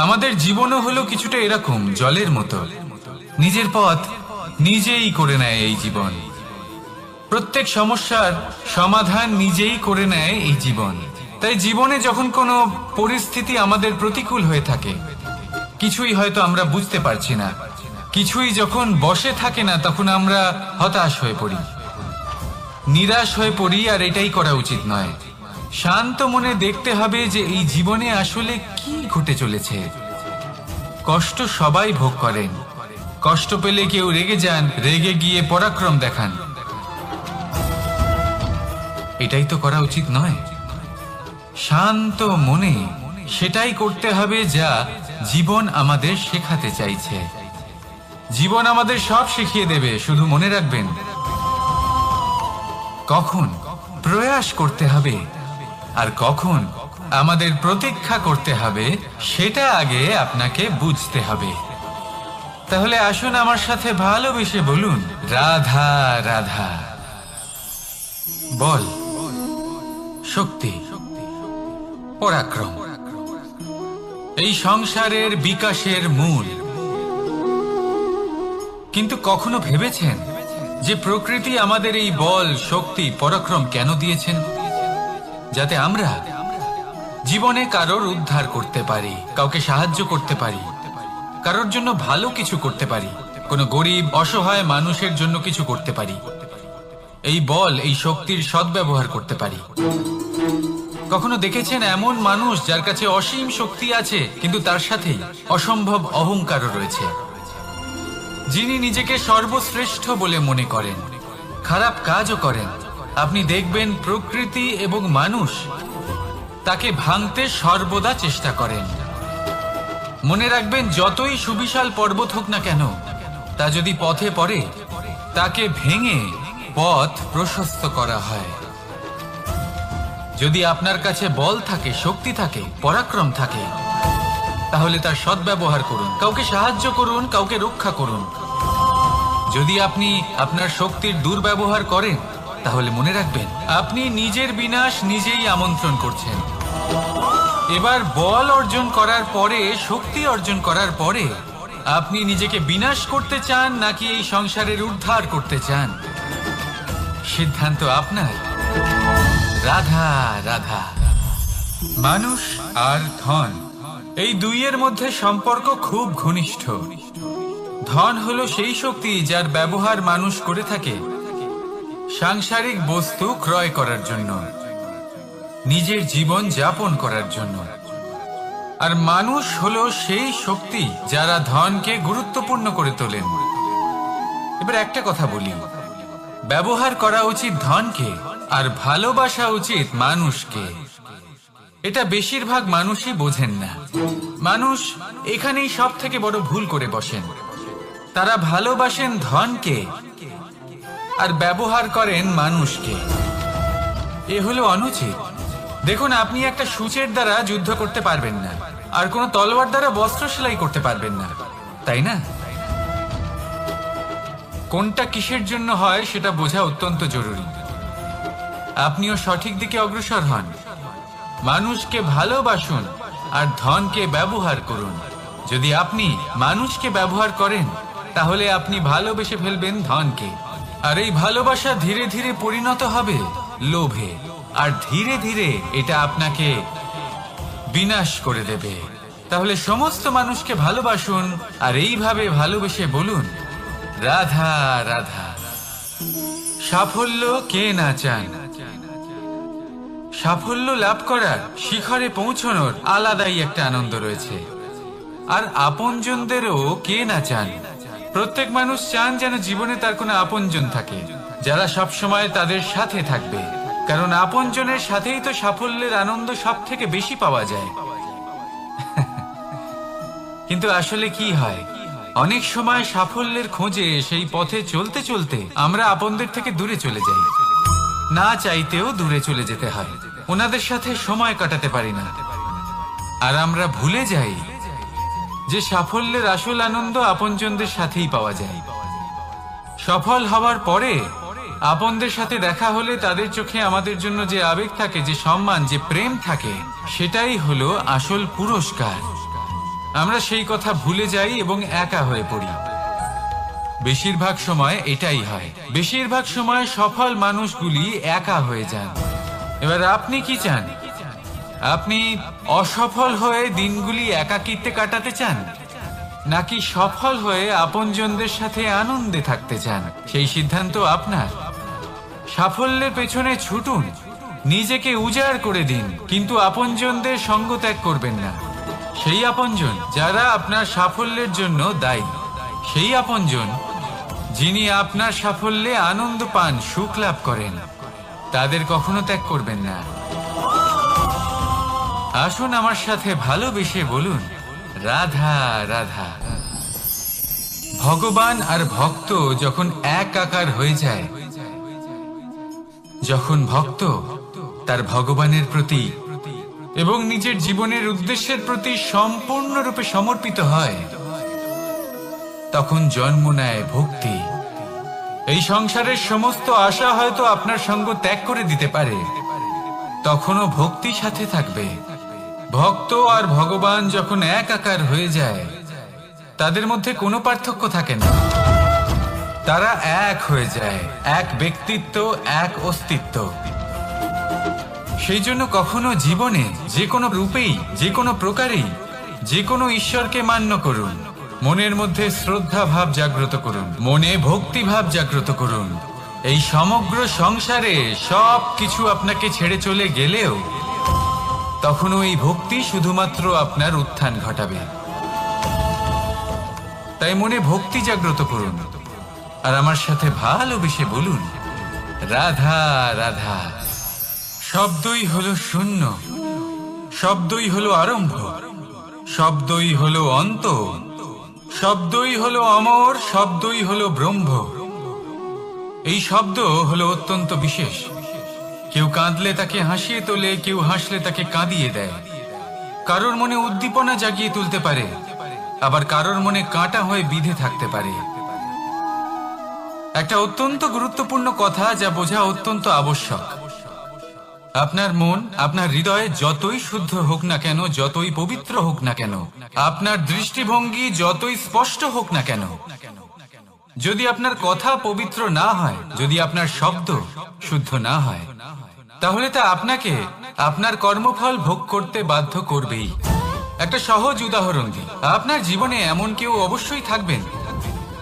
আমাদের জীবনও হলো কিছুটা এরকম, জলের মতো। নিজের পথ নিজেই করে নেয় এই জীবন। প্রত্যেক সমস্যার সমাধান নিজেই করে নেয় এই জীবন। তাই জীবনে যখন কোনো পরিস্থিতি আমাদের প্রতিকূল হয়ে থাকে, কিছুই হয়তো আমরা বুঝতে পারছি না, কিছুই যখন বসে থাকে না, তখন আমরা হতাশ হয়ে পড়ি, নিরাশ হয়ে পড়ি। আর এটাই করা উচিত নয়। শান্ত মনে দেখতে হবে যে এই জীবনে আসলে কি ঘটে চলেছে। কষ্ট সবাই ভোগ করেন। কষ্ট পেলে কেউ রেগে যান, রেগে গিয়ে পরাক্রম দেখান। এটাই তো করা উচিত নয়। শান্ত মনে সেটাই করতে হবে যা জীবন আমাদের শেখাতে চাইছে। জীবন আমাদের সব শিখিয়ে দেবে, শুধু মনে রাখবেন কখন প্রয়াস করতে হবে আর কখন আমাদের প্রতীক্ষা করতে হবে, সেটা আগে আপনাকে বুঝতে হবে। তাহলে আসুন আমার সাথে ভালোবেসে বলুন রাধা রাধা। বল, শক্তি, পরাক্রম এই সংসারের বিকাশের মূল। কিন্তু কখনো ভেবেছেন যে প্রকৃতি আমাদের এই বল, শক্তি, পরাক্রম কেন দিয়েছেন? যাতে আমরা জীবনে কারোর উদ্ধার করতে পারি, কাউকে সাহায্য করতে পারি, কারোর জন্য ভালো কিছু করতে পারি, কোনো গরিব অসহায় মানুষের জন্য কিছু করতে পারি। এই বল, এই শক্তির সদ্ব্যবহার করতে পারি। কখনো দেখেছেন এমন মানুষ যার কাছে অসীম শক্তি আছে, কিন্তু তার সাথেই অসম্ভব অহংকারও রয়েছে, যিনি নিজেকে সর্বশ্রেষ্ঠ বলে মনে করেন, খারাপ কাজও করেন। আপনি দেখবেন প্রকৃতি এবং মানুষ তাকে ভাঙতে সর্বদা চেষ্টা করেন। মনে রাখবেন, যতই সুবিশাল পর্বত হোক না কেন, তা যদি পথে পড়ে, তাকে ভেঙে পথ প্রশস্ত করা হয়। যদি আপনার কাছে বল থাকে, শক্তি থাকে, পরাক্রম থাকে, তাহলে তার সদ্ব্যবহার করুন, কাউকে সাহায্য করুন, কাউকে রক্ষা করুন। যদি আপনি আপনার শক্তির দুর্ব্যবহার করেন, তাহলে মনে রাখবেন আপনি নিজের বিনাশ নিজেই আমন্ত্রণ করছেন। এবার বল অর্জন করার পরে, শক্তি অর্জন করার পরে আপনি নিজেকে বিনাশ করতে চান নাকি এই সংসারের উদ্ধার করতে চান, সিদ্ধান্ত আপনার। রাধা রাধা। মানুষ আর ধন, এই দুইয়ের মধ্যে সম্পর্ক খুব ঘনিষ্ঠ। ধন হলো সেই শক্তি যার ব্যবহার মানুষ করে থাকে সাংসারিক বস্তু ক্রয় করার জন্য, নিজের জীবন যাপন করার জন্য। আর মানুষ হলো সেই শক্তি যারা ধনকে গুরুত্বপূর্ণ করে তোলেন। এবার একটা কথা বলি, ব্যবহার করা উচিত ধনকে আর ভালোবাসা উচিত মানুষকে। এটা বেশিরভাগ মানুষই বোঝেন না। মানুষ এখানেই সব থেকে বড় ভুল করে বসেন। তারা ভালোবাসেন ধনকে আর ব্যবহার করেন মানুষকে। এ হলো অনুচিত। দেখুন, আপনি একটা সূচের দ্বারা যুদ্ধ করতে পারবেন না, আর কোনো তলোয়ার দ্বারা বস্ত্র সেলাই করতে পারবেন না, তাই না? কোনটা কিসের জন্য হয় সেটা বোঝা অত্যন্ত জরুরি। আপনিও সঠিক দিকে অগ্রসর হন। মানুষকে ভালোবাসুন আর ধনকে ব্যবহার করুন। যদি আপনি মানুষকে ব্যবহার করেন তাহলে আপনি ভালোবেসে ফেলবেন ধনকে, আর এই ভালোবাসা ধীরে ধীরে পরিণত হবে লোভে, আর ধীরে ধীরে এটা আপনাকে বিনাশ করে দেবে। তাহলে সমস্ত মানুষকে ভালোবাসুন আর এইভাবে ভালোবেসে বলুন, রাধা রাধা। সাফল্য কে না চান? সাফল্য লাভ করার, শিখরে পৌঁছানোর আলাদাই একটা আনন্দ রয়েছে। আর আপনজনদেরও কে না চান? প্রত্যেক মানুষ চান যেন জীবনে তার কোনো আপনজন থাকে যারা সব সময় তাদের সাথে থাকবে, কারণ আপনজনের সাথেই তো সাফল্যের আনন্দ সব থেকে বেশি পাওয়া যায়। কিন্তু আসলে কি হয়, অনেক সময় সাফল্যের খোঁজে সেই পথে চলতে চলতে আমরা আপনদের থেকে দূরে চলে যাই। না চাইতেও দূরে চলে যেতে হয়, ওনাদের সাথে সময় কাটাতে পারি না। আর আমরা ভুলে যাই যে সাফল্যের আসল আনন্দ আপনজনদের সাথেই পাওয়া যায়। সফল হওয়ার পরে আপনদের সাথে দেখা হলে তাদের চোখে আমাদের জন্য যে আবেগ থাকে, যে সম্মান, যে প্রেম থাকে, সেটাই হলো আসল পুরস্কার। আমরা সেই কথা ভুলে যাই এবং একা হয়ে পড়ি। বেশিরভাগ সময় এটাই হয়। বেশিরভাগ সময় সফল মানুষগুলি একা হয়ে যান। এবার আপনি কি চান? আপনি অসফল হয়ে দিনগুলি একাকিত্বে কাটাতে চান, নাকি সফল হয়ে আপনজনদের সাথে আনন্দে থাকতে চান? সেই সিদ্ধান্ত আপনার। সাফল্যের পেছনে ছুটুন, নিজেকে উজাড় করে দিন, কিন্তু আপনজনদের সঙ্গ ত্যাগ করবেন না। সেই আপনজন যারা আপনার সাফল্যের জন্য দায়ী, সেই আপনজন যিনি আপনার সাফল্যে আনন্দ পান, সুখ লাভ করেন, তাদের কখনো ত্যাগ করবেন না। আসুন আমার সাথে ভালোবেসে বলুন, রাধা রাধা। ভগবান আর ভক্ত যখন এক আকার হয়ে যায়, যখন ভক্ত তার ভগবানের প্রতি এবং নিজের জীবনের উদ্দেশ্যের প্রতি সম্পূর্ণরূপে সমর্পিত হয়, তখন জন্ম নেয় ভক্তি। এই সংসারের সমস্ত আশা হয়তো আপনার সঙ্গ ত্যাগ করে দিতে পারে, তখনও ভক্তি সাথে থাকবে। ভক্ত আর ভগবান যখন এক আকার হয়ে যায়, তাদের মধ্যে কোনো পার্থক্য থাকে না। তারা এক হয়ে যায়, এক ব্যক্তিত্ব, এক অস্তিত্ব। সেই জন্য কখনো জীবনে যে কোনো রূপেই, যে কোনো প্রকারেই, যে কোনো ঈশ্বরকে মান্য করুন। মনের মধ্যে শ্রদ্ধা ভাব জাগ্রত করুন, মনে ভক্তি ভাব জাগ্রত করুন। এই সমগ্র সংসারে সব কিছু আপনাকে ছেড়ে চলে গেলেও তখনও এই ভক্তি শুধুমাত্র আপনার উত্থান ঘটাবে। তাই মনে ভক্তি জাগ্রত করুন আর আমার সাথে ভালোবেসে বলুন, রাধা রাধা। শব্দই হলো শূন্য, শব্দই হলো আরম্ভ, শব্দই হলো অন্ত, শব্দই হলো অমর, শব্দই হলো ব্রহ্ম। এই শব্দ হলো অত্যন্ত বিশেষ। কেউ কাঁদলে তাকে হাসিয়ে তোলে, কেউ হাসলে তাকে কাঁদিয়ে দেয়। কারোর মনে উদ্দীপনা জাগিয়ে তুলতে পারে, আবার কারোর মনে কাঁটা হয়ে বিঁধে থাকতে পারে। একটা অত্যন্ত গুরুত্বপূর্ণ কথা যা বোঝা অত্যন্ত আবশ্যক। আপনার মন, আপনার হৃদয়ে যতই শুদ্ধ হোক না কেন, যতই পবিত্র হোক না কেন, আপনার দৃষ্টিভঙ্গি যতই স্পষ্ট হোক না কেন, যদি আপনার কথা পবিত্র না হয়, যদি আপনার শব্দ শুদ্ধ না হয়, তাহলে তা আপনাকে আপনার কর্মফল ভোগ করতে বাধ্য করবেই। একটা সহজ উদাহরণ দিই। আপনার জীবনে এমন কেউ অবশ্যই থাকবেন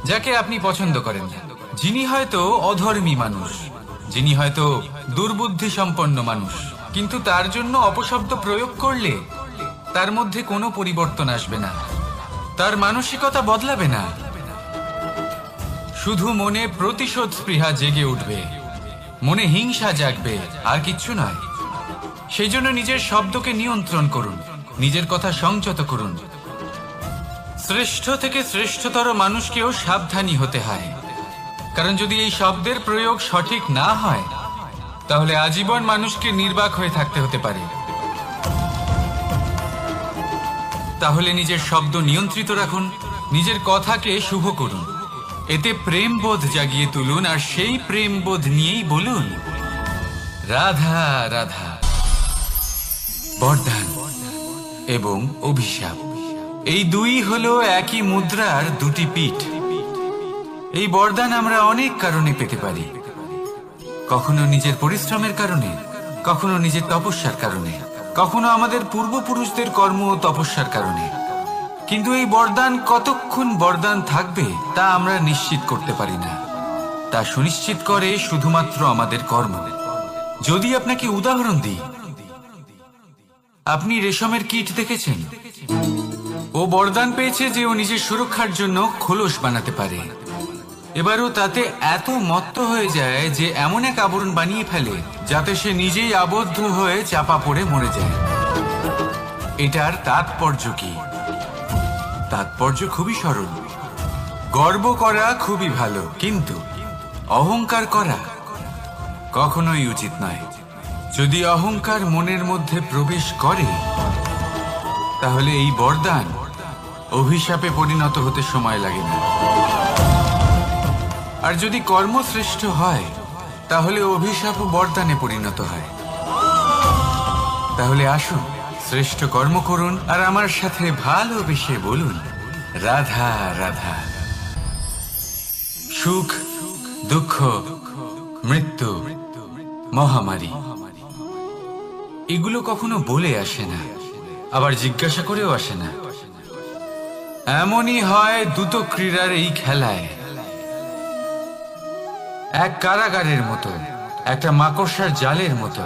যাকে আপনি পছন্দ করেন না, যিনি হয়তো অধর্মী মানুষ, যিনি হয়তো দুর্বুদ্ধি সম্পন্ন মানুষ, কিন্তু তার জন্য অপশব্দ প্রয়োগ করলে তার মধ্যে কোনো পরিবর্তন আসবে না, তার মানসিকতা বদলাবে না, শুধু মনে প্রতিশোধ স্পৃহা জেগে উঠবে, মনে হিংসা জাগবে, আর কিচ্ছু নয়। সেই জন্য নিজের শব্দকে নিয়ন্ত্রণ করুন, নিজের কথা সংযত করুন। শ্রেষ্ঠ থেকে শ্রেষ্ঠতর মানুষকেও সাবধানী হতে হয়, কারণ যদি এই শব্দের প্রয়োগ সঠিক না হয়, তাহলে আজীবন মানুষকে নির্বাক হয়ে থাকতে হতে পারে। তাহলে নিজের শব্দ নিয়ন্ত্রিত রাখুন, নিজের কথাকে শুভ করুন, এতে প্রেমবোধ জাগিয়ে তুলুন, আর সেই প্রেমবোধ নিয়েই বলুন রাধা রাধা। বরদান এবং অভিশাপ, এই দুই হলো একই মুদ্রার দুটি পিঠ। এই বরদান আমরা অনেক কারণে পেতে পারি, কখনো নিজের পরিশ্রমের কারণে, কখনো নিজের তপস্যার কারণে, কখনো আমাদের পূর্বপুরুষদের কর্ম ও তপস্যার কারণে। কিন্তু এই বরদান কতক্ষণ বরদান থাকবে তা আমরা নিশ্চিত করতে পারি না, তা সুনিশ্চিত করে শুধুমাত্র আমাদের কর্ম। যদি আপনাকে উদাহরণ দিই, আপনি রেশমের কীট দেখেছেন? ও বরদান পেয়েছে যে ও নিজের সুরক্ষার জন্য খোলস বানাতে পারে। এবারও তাতে এত মত্ত হয়ে যায় যে এমন এক আবরণ বানিয়ে ফেলে যাতে সে নিজেই আবদ্ধ হয়ে চাপা পড়ে মরে যায়। এটার তাৎপর্য কি? তাৎপর্য খুবই সরল। গর্ব করা খুবই ভালো, কিন্তু অহংকার করা কখনোই উচিত নয়। যদি অহংকার মনের মধ্যে প্রবেশ করে, তাহলে এই বরদান অভিশাপে পরিণত হতে সময় লাগে না। আর যদি কর্মশ্রেষ্ঠ হয়, তাহলে অভিশাপও বরদানে পরিণত হয়। তাহলে আসুন, শ্রেষ্ঠ কর্ম করুন আর আমার সাথে ভালোবেসে বলুন রাধা রাধা। সুখ, দুঃখ, মৃত্যু, মহামারী, এগুলো কখনো বলে আসে না, আবার জিজ্ঞাসা করেও আসে না। এমনই হয় দ্রুত ক্রীড়ার এই খেলায়। এক কারাগারের মতো, একটা মাকড়সার জালের মতো।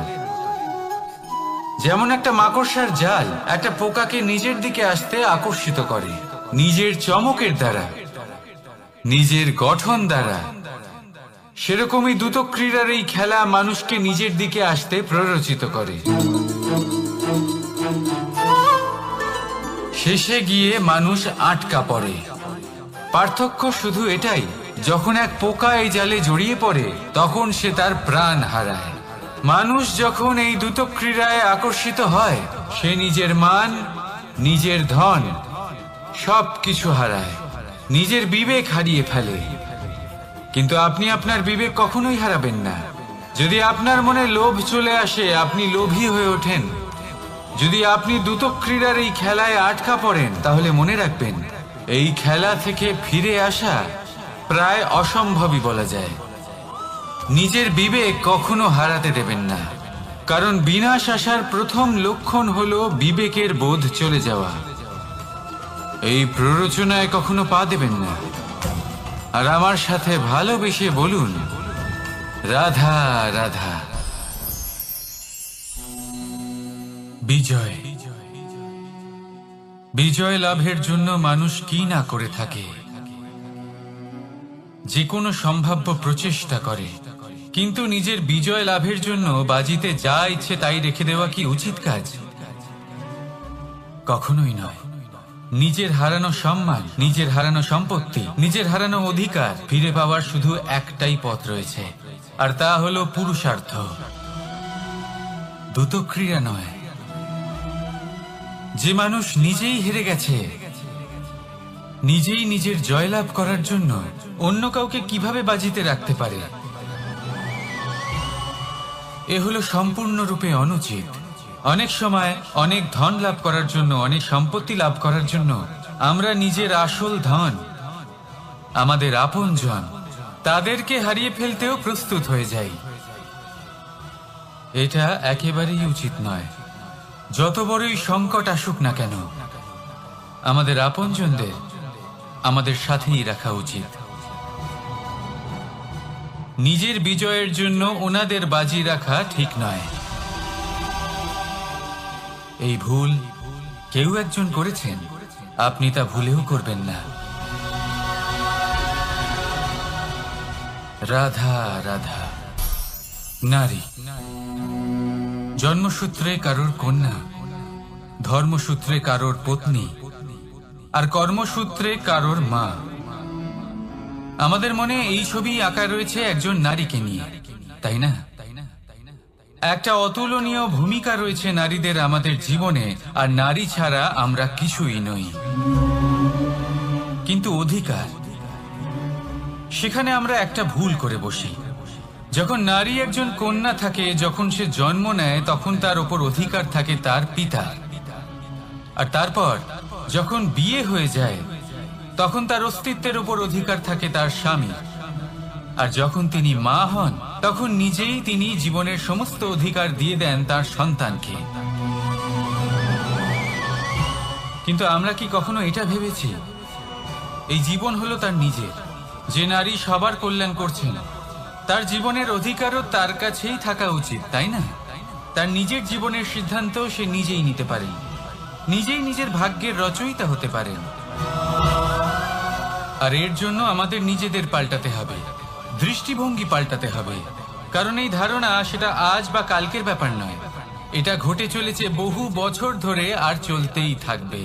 যেমন একটা মাকড়সার জাল একটা পোকাকে নিজের দিকে আসতে আকর্ষিত করে নিজের চমকের দ্বারা, নিজের গঠন দ্বারা, সেরকমই দ্রুত ক্রীড়ার এই খেলা মানুষকে নিজের দিকে আসতে প্ররোচিত করে। শেষে গিয়ে মানুষ আটকা পড়ে। পার্থক্য শুধু এটাই, যখন এক পোকা এই জালে জড়িয়ে পড়ে তখন সে তার প্রাণ হারায়। মানুষ যখন এই দ্রুত ক্রীড়ায় আকর্ষিত হয়, সে নিজের মান, নিজের ধন সব কিছু হারায়, নিজের বিবেক হারিয়ে ফেলে। কিন্তু আপনি আপনার বিবেক কখনোই হারাবেন না। যদি আপনার মনে লোভ চলে আসে, আপনি লোভী হয়ে ওঠেন। যদি আপনি দ্রুত ক্রীড়ার এই খেলায় আটকা পড়েন, তাহলে মনে রাখবেন, এই খেলা থেকে ফিরে আসা প্রায় অসম্ভবই বলা যায়। নিজের বিবেক কখনো হারাতে দেবেন না, কারণ বিনাশ আসার প্রথম লক্ষণ হলো বিবেকের বোধ চলে যাওয়া। এই প্ররোচনায় কখনো পা দেবেন না। আর আমার সাথে ভালোবেসে বলুন রাধা রাধা। বিজয়, বিজয় লাভের জন্য মানুষ কি না করে থাকে, যে কোনো সম্ভাব্য প্রচেষ্টা করে। কিন্তু নিজের বিজয় লাভের জন্য বাজিতে যা ইচ্ছে তাই রেখে দেওয়া কি উচিত কাজ? কখনোই নয়। নিজের হারানো সম্মান, নিজের হারানো সম্পত্তি, নিজের হারানো অধিকার ফিরে পাওয়ার শুধু একটাই পথ রয়েছে, আর তা হলো পুরুষার্থ, দ্রুত ক্রীড়া নয়। যে মানুষ নিজেই হেরে গেছে, নিজেই নিজের জয়লাভ করার জন্য অন্য কাউকে কিভাবে বাজিতে রাখতে পারে? এ হলো সম্পূর্ণরূপে অনুচিত। অনেক সময় অনেক ধন লাভ করার জন্য, অনেক সম্পত্তি লাভ করার জন্য আমরা নিজের আসল ধন, আমাদের আপনজন, তাদেরকে হারিয়ে ফেলতেও প্রস্তুত হয়ে যাই। এটা একেবারেই উচিত নয়। যত বড়ই সংকট আসুক না কেন, আমাদের আপনজনদের আমাদের সাথেই রাখা উচিত। নিজের বিজয়ের জন্য ওনাদের বাজি রাখা ঠিক নয়। এই ভুল কেউ একজন করেছেন, আপনি তা ভুলেও করবেন না। রাধা রাধা। নারী জন্মসূত্রে কারোর কন্যা, ধর্মসূত্রে কারোর পত্নী, আর কর্মসূত্রে কারোর মা। আমাদের মনে এই ছবি আঁকা রয়েছে একজন নারীকে নিয়ে, তাই না? একটা অতুলনীয় ভূমিকা রয়েছে নারীদের আমাদের জীবনে, আর নারী ছাড়া আমরা কিছুই নই। কিন্তু অধিকার, সেখানে আমরা একটা ভুল করে বসি। যখন নারী একজন কন্যা থাকে, যখন সে জন্ম নেয়, তখন তার ওপর অধিকার থাকে তার পিতা। আর তারপর যখন বিয়ে হয়ে যায়, তখন তার অস্তিত্বের উপর অধিকার থাকে তার স্বামী। আর যখন তিনি মা হন, তখন নিজেই তিনি জীবনের সমস্ত অধিকার দিয়ে দেন তার সন্তানকে। কিন্তু আমরা কি কখনো এটা ভেবেছি এই জীবন হলো তার নিজের? যে নারী সবার কল্যাণ করছেন, তার জীবনের অধিকারও তার কাছেই থাকা উচিত, তাই না? তার নিজের জীবনের সিদ্ধান্ত সে নিজেই নিতে পারেন, নিজেই নিজের ভাগ্যের রচয়িতা হতে পারেন। আর এর জন্য আমাদের নিজেদের পাল্টাতে হবে, দৃষ্টিভঙ্গি পাল্টাতে হবে। কারণ এই ধারণা সেটা আজ বা কালকের ব্যাপার নয়, এটা ঘটে চলেছে বহু বছর ধরে আর চলতেই থাকবে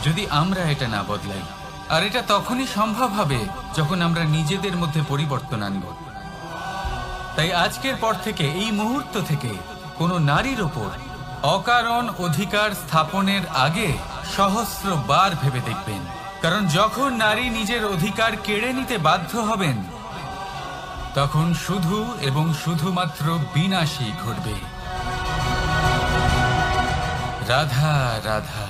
যদি আমরা এটা না বদলাই। আর এটা তখনই সম্ভব হবে যখন আমরা নিজেদের মধ্যে পরিবর্তন আনব। তাই আজকের পর থেকে, এই মুহূর্ত থেকে, কোনো নারীর ওপর অকারণ অধিকার স্থাপনের আগে সহস্রবার ভেবে দেখবেন। কারণ যখন নারী নিজের অধিকার কেড়ে নিতে বাধ্য হবেন, তখন শুধু এবং শুধুমাত্র বিনাশই ঘটবে। রাধা রাধা।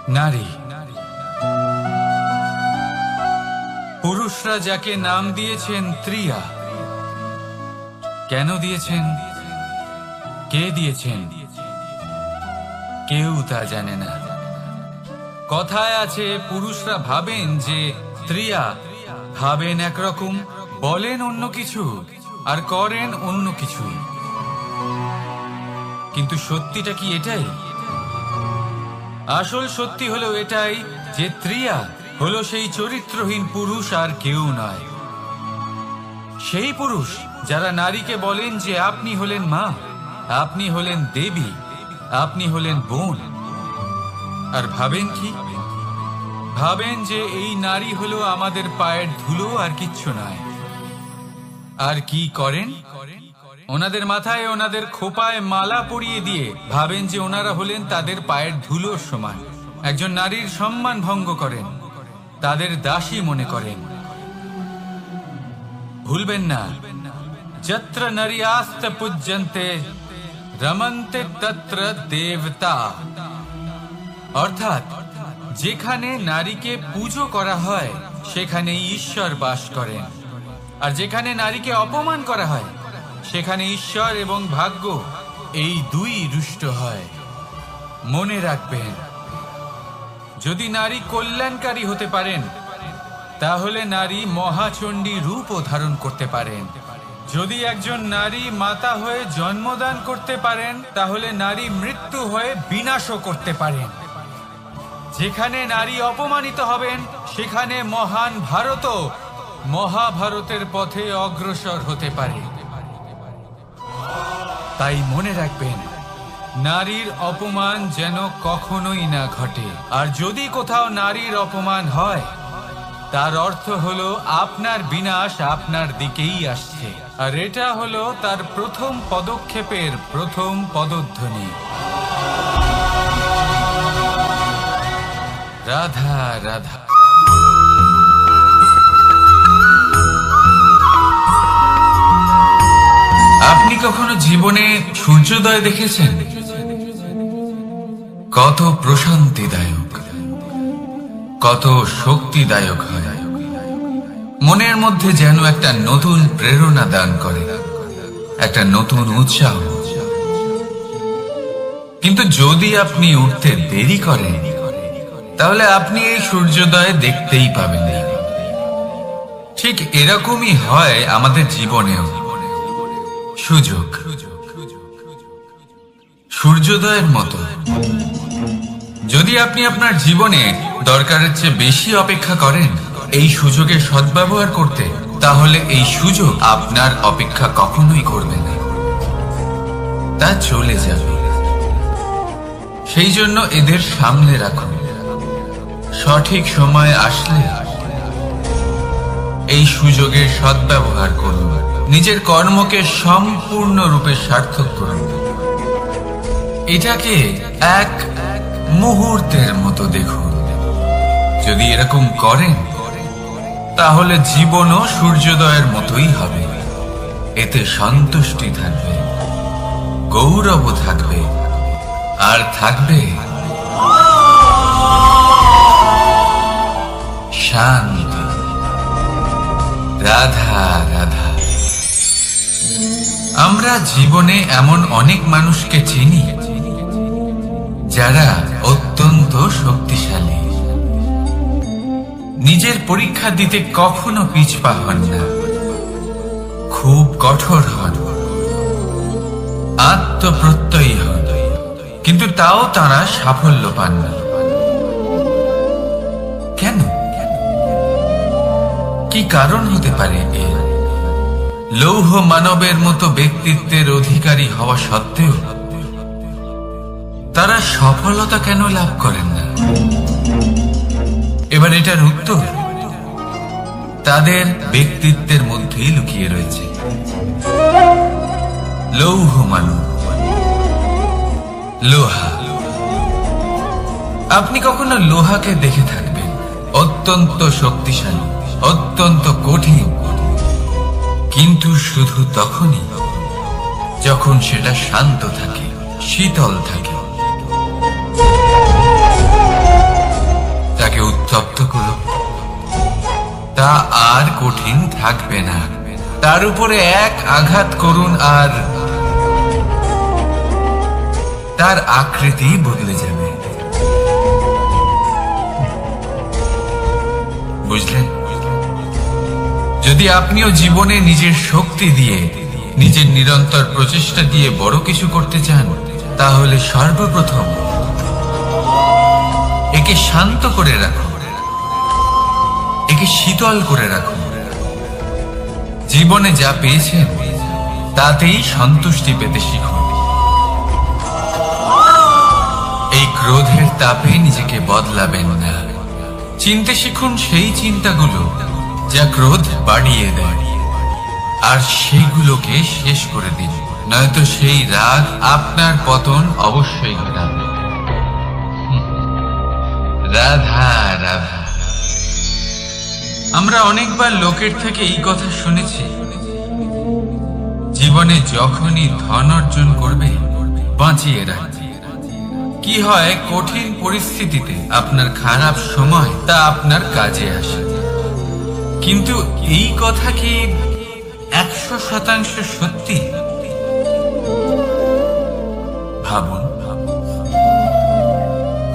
নারী, পুরুষরা যাকে নাম দিয়েছেন ত্রিয়া, কেন দিয়েছেন, কে দিয়েছেন, কেউ তা জানে না। কথায় আছে, পুরুষরা ভাবেন যে ত্রিয়া, ভাবেন একরকম, বলেন অন্য কিছু, আর করেন অন্য কিছু। কিন্তু সত্যিটা কি এটাই? আসল সত্যি হলো এটাই যে ত্রিয়া হলো সেই চরিত্রহীন পুরুষ, আর কেউ নয়। সেই পুরুষ যারা নারীকে বলেন যে আপনি হলেন মা, আপনি হলেন দেবী, আপনি হলেন বোন। আর ভাবেন কি? ভাবেন যে এই নারী হলো আমাদের পায়ের ধুলো, আর কিচ্ছু নয়। আর কি করেন? ওনাদের মাথায়, ওনাদের খোপায় মালা পরিয়ে দিয়ে ভাবেন যে ওনারা হলেন তাদের পায়ের ধুলোর সমান। একজন নারীর সম্মান ভঙ্গ করেন, তাদের দাসী মনে করেন। ভুলবেন না, যত্র নারীয়াস্ত পূজ্যন্তে রমন্তে তত্র দেবতা। অর্থাৎ যেখানে নারীকে পুজো করা হয়, সেখানে ঈশ্বর বাস করেন। আর যেখানে নারীকে অপমান করা হয়, সেখানে ঈশ্বর এবং ভাগ্য এই দুই রুষ্ট হয়। মনে রাখবেন, যদি নারী কল্যাণকারী হতে পারেন, তাহলে নারী মহাচণ্ডী রূপও ধারণ করতে পারেন। যদি একজন নারী মাতা হয়ে জন্মদান করতে পারেন, তাহলে নারী মৃত্যু হয়ে বিনাশও করতে পারেন। যেখানে নারী অপমানিত হবেন, সেখানে মহান ভারতও মহাভারতের পথে অগ্রসর হতে পারে। তাই মনে রাখবেন, নারীর অপমান যেন কখনোই না ঘটে। আর যদি কোথাও নারীর অপমান হয়, তার অর্থ হলো আপনার বিনাশ আপনার দিকেই আসছে। আর এটা হলো তার প্রথম পদক্ষেপের প্রথম পদধ্বনি। রাধা। রাধা রাধা। আপনি কখনো জীবনে সূর্যোদয় দেখেছেন? কত প্রশান্তিদায়ক, কত শক্তিদায়ক হয়। মনের মধ্যে যেন একটা নতুন প্রেরণা দান করে, একটা নতুন উৎসাহ। কিন্তু যদি আপনি উঠতে দেরি করেন, তাহলে আপনি এই সূর্যোদয় দেখতেই পাবেন না। ঠিক এরকমই হয় আমাদের জীবনেও। সুযোগ সূর্যোদয়ের মতো। যদি আপনি আপনার জীবনে দরকারের চেয়ে বেশি অপেক্ষা করেন এই সুযোগের সদ্ব্যবহার করতে, তাহলে এই সুযোগ আপনার অপেক্ষা কখনোই করবে না, তা চলে যাবে। সেই জন্য এদের সামনে রাখুন। সঠিক সময় আসলে এই সুযোগের সদ্ব্যবহার করুন। নিজের কর্মকে সম্পূর্ণরূপে সার্থক করুন। এটাকে এক মুহূর্তের মতো দেখুন। যদি এরকম করেন, তাহলে জীবনও সূর্যোদয়ের মতোই হবে। এতে সন্তুষ্টি থাকবে, গৌরব থাকবে, আর থাকবে শান্তি। রাধা রাধা। আমরা জীবনে এমন অনেক মানুষকে চিনি যারা অত্যন্ত শক্তিশালী, নিজের পরীক্ষা দিতে কখনো পিছপা হন না, খুব কঠোর হন, আত্মপ্রত্যয়ী হন, কিন্তু তাও তারা সাফল্য পান না। কেন? কি কারণ হতে পারে এর? লৌহ মানবের মতো ব্যক্তিত্বের অধিকারী হওয়া সত্ত্বেও তারা সফলতা কেন লাভ করেন না? এবার এটার উত্তর তাদের ব্যক্তিত্বের মধ্যেই লুকিয়ে রয়েছে। লৌহ মানব, লোহা। আপনি কখনো লোহাকে দেখে থাকবেন, অত্যন্ত শক্তিশালী, অত্যন্ত কঠিন, কিন্তু শুধু তখনই যখন সেটা শান্ত থাকে, শীতল থাকে। তাকে উত্তপ্ত করো, তা আর কঠিন থাকবে না। তার উপরে এক আঘাত করুন আর তার আকৃতি বদলে যাবে। বুঝলেন? যদি আপনিও জীবনে নিজের শক্তি দিয়ে, নিজের নিরন্তর প্রচেষ্টা দিয়ে বড় কিছু করতে চান, তাহলে সর্বপ্রথম একে শান্ত করে রাখুন, একে শীতল করে রাখুন। জীবনে যা পেয়েছেন তাতেই সন্তুষ্টি পেতে শিখুন। এই ক্রোধের তাপে নিজেকে বদলাবেন না। চিনতে শিখুন সেই চিন্তাগুলো যা ক্রোধ বাড়িয়ে দেয়, আর সেইগুলোকে শেষ করে দিন, নয়তো সেই রাগ আপনার পতন অবশ্যই ঘটাবে। রাধা রাধা। আমরা অনেকবার লোকের থেকে এই কথা শুনেছি, জীবনে যখনই ধন অর্জন করবে বাঁচিয়ে রাখবে। কি হয়, কঠিন পরিস্থিতিতে আপনার খারাপ সময় তা আপনার কাজে আসে। কিন্তু এই কথা কি 100% সত্যি? ভাবুন,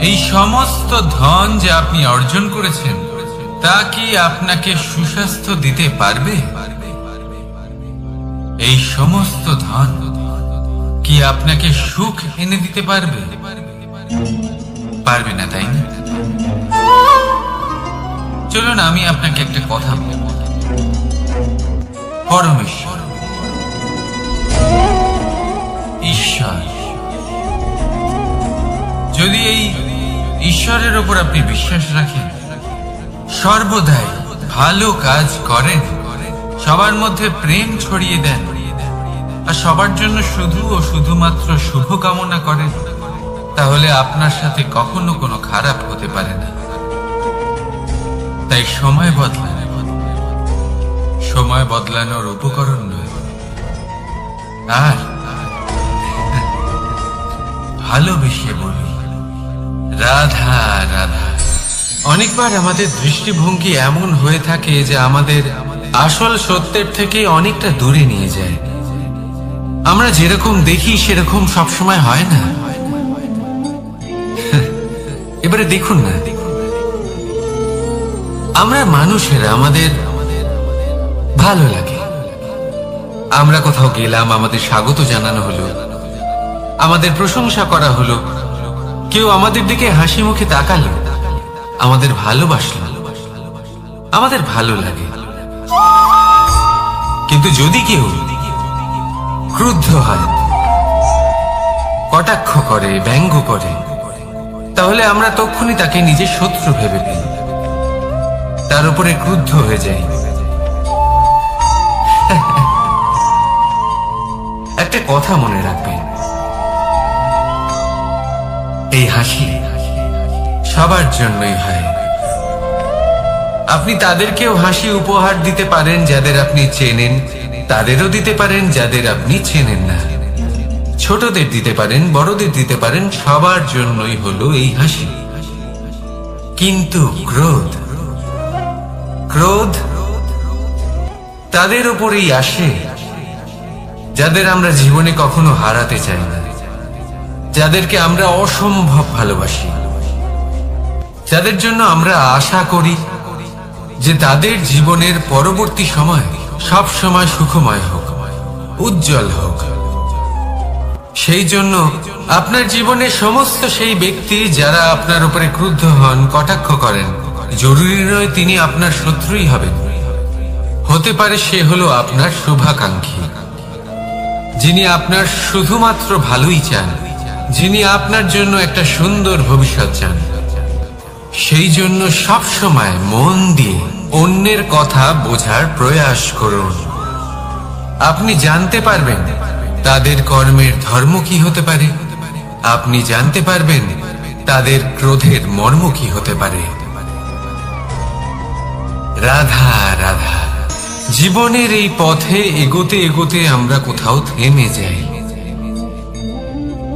এই সমস্ত ধন যে আপনি অর্জন করেছেন তা কি আপনাকে সুস্বাস্থ্য দিতে পারবে? এই সমস্ত ধন কি আপনাকে সুখ এনে দিতে পারবে? পারবে না, তাই না? চলুন আমি আপনাকে একটা কথা বলব। পরমেশ্বর, ঈশ্বর, যদি এই ঈশ্বরের উপর আপনি বিশ্বাস রাখেন, সর্বদাই ভালো কাজ করেন, সবার মধ্যে প্রেম ছড়িয়ে দেন, আর সবার জন্য শুধু ও শুধুমাত্র শুভ কামনা করেন, তাহলে আপনার সাথে কখনো কোনো খারাপ হতে পারে না। তাই সময় বদলায়, সময় বদলানোর উপকরণ নয়। আর ভালোবেসে বলি রাধা রাধা। অনেকবার আমাদের দৃষ্টিভঙ্গি এমন হয়ে থাকে যে আমাদের আসল সত্যের থেকে অনেকটা দূরে নিয়ে যায়। আমরা যেরকম দেখি সেরকম সবসময় হয় না। এবারে দেখুন না, আমরা মানুষেরা আমাদের ভালো লাগে, আমরা কোথাও গেলাম, আমাদের স্বাগত জানানো হলো, আমাদের প্রশংসা করা হলো, কেউ আমাদের দিকে হাসি মুখে তাকালো, আমাদের ভালোবাসলো, আমাদের ভালো লাগে। কিন্তু যদি কেউ ক্রুদ্ধ হয়, কটাক্ষ করে, ব্যঙ্গ করে, তাহলে আমরা তক্ষুনি তাকে নিজের শত্রু ভেবে নিই, তার উপরে ক্রুদ্ধ হয়ে যাই। একটা কথা মনে রাখবেন, এই হাসি সবার জন্যই হয়। আপনি তাদেরকেও হাসি উপহার দিতে পারেন যাদের আপনি চেনেন, তাদেরও দিতে পারেন যাদের আপনি চেনেন না, ছোটদের দিতে পারেন, বড়দের দিতে পারেন, সবার জন্যই হলো এই হাসি। কিন্তু ক্রোধ, ক্রোধ তাদের উপরেই আসে যাদের আমরা জীবনে কখনো হারাতে চাই না, যাদেরকে আমরা অসম্ভব ভালোবাসি, যাদের জন্য আমরা আশা করি যে তাদের জীবনের পরবর্তী সময় সব সময় সুখময় হোক, উজ্জ্বল হোক। সেই জন্য আপনার জীবনের সমস্ত সেই ব্যক্তি যারা আপনার উপরে ক্রুদ্ধ হন, কটাক্ষ করেন, জরুরি নয় তিনি আপনার শত্রুই হবেন। হতে পারে সে হলো আপনার শুভাকাঙ্ক্ষী, যিনি আপনার শুধুমাত্র ভালোই চান, যিনি আপনার জন্য একটা সুন্দর ভবিষ্যৎ চান। সেই জন্য সব সময় মন দিয়ে অন্যের কথা বোঝার প্রয়াস করুন। আপনি জানতে পারবেন তাদের কর্মের ধর্ম কি হতে পারে, আপনি জানতে পারবেন তাদের ক্রোধের মর্ম কি হতে পারে। রাধা রাধা। জীবনের এই পথে এগোতে এগোতে আমরা কোথাও থেমে যাই,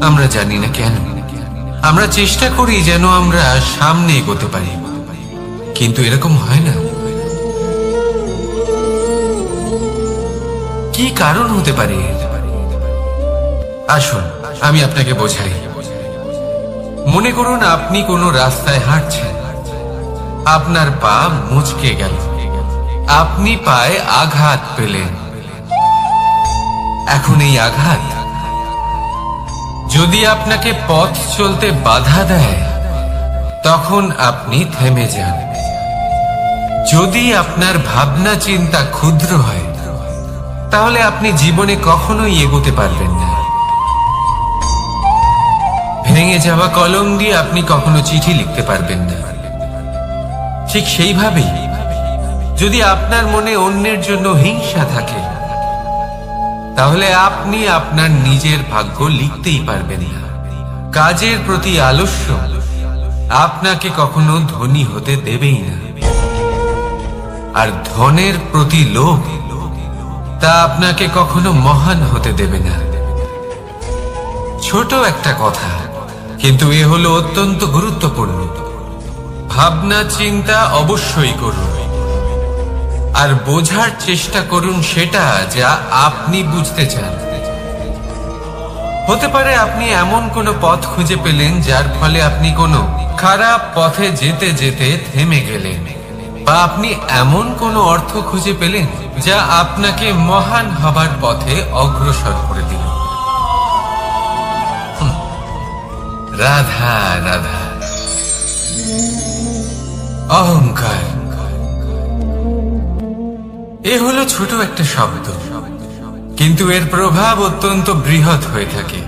আমরা জানি না কেন। আমরা চেষ্টা করি যেন আমরা সামনে এগোতে পারি, কিন্তু এরকম হয় না। কি কারণ হতে পারে? আসুন আমি আপনাকে বোঝাই। মনে করুন আপনি কোনো রাস্তায় হাঁটছেন, আপনার পা মুচকে গেল, আপনি পায়ে আঘাত পেলেন। এখন এই আঘাত যদি আপনাকে পথ চলতে বাধা দেয়, তখন আপনি থেমে যান। যদি আপনার ভাবনা চিন্তা ক্ষুদ্র হয়, তাহলে আপনি জীবনে কখনোই এগোতে পারবেন না। ভেঙে যাওয়া কলম দিয়ে আপনি কখনো চিঠি লিখতে পারবেন না। ঠিক সেইভাবেই যদি আপনার মনে অন্যের জন্য হিংসা থাকে, তাহলে আপনি আপনার নিজের ভাগ্য লিখতেই পারবেন না। কাজের প্রতি আলস্য আপনাকে কখনো ধনী হতে দেবেই না, আর ধনের প্রতি লোভ তা আপনাকে কখনো মহান হতে দেবে না। ছোট একটা কথা, কিন্তু এ হলো অত্যন্ত গুরুত্বপূর্ণ। ভাবনা চিন্তা অবশ্যই করুন, আর বোঝার চেষ্টা করুন সেটা যা আপনি বুঝতে চান। হতে পারে আপনি এমন কোনো পথ খুঁজে পেলেন যার ফলে আপনি কোনো খারাপ পথে যেতে যেতে থেমে গেলেন, বা আপনি এমন কোনো অর্থ খুঁজে পেলেন যা আপনাকে মহান হবার পথে অগ্রসর করে দিল। রাধা রাধা। অহংকার এ হলো ছোট একটা শব্দ, কিন্তু এর প্রভাব অত্যন্ত বৃহৎ হয়ে থাকে।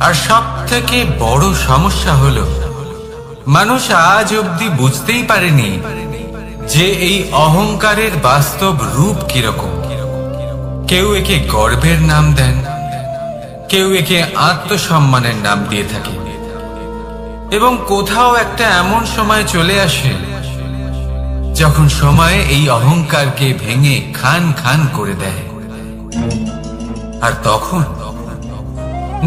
আর সব থেকে বড় সমস্যা হলো মানুষ আজ অবধি বুঝতেই পারেনি যে এই অহংকারের বাস্তব রূপ কিরকম। কেউ একে গর্বের নাম দেন, কেউ একে আত্মসম্মানের নাম দিয়ে থাকে, এবং কোথাও একটা এমন সময় চলে আসে যখন সময় এই অহংকারকে ভেঙে খান খান করে দেয়, আর তখন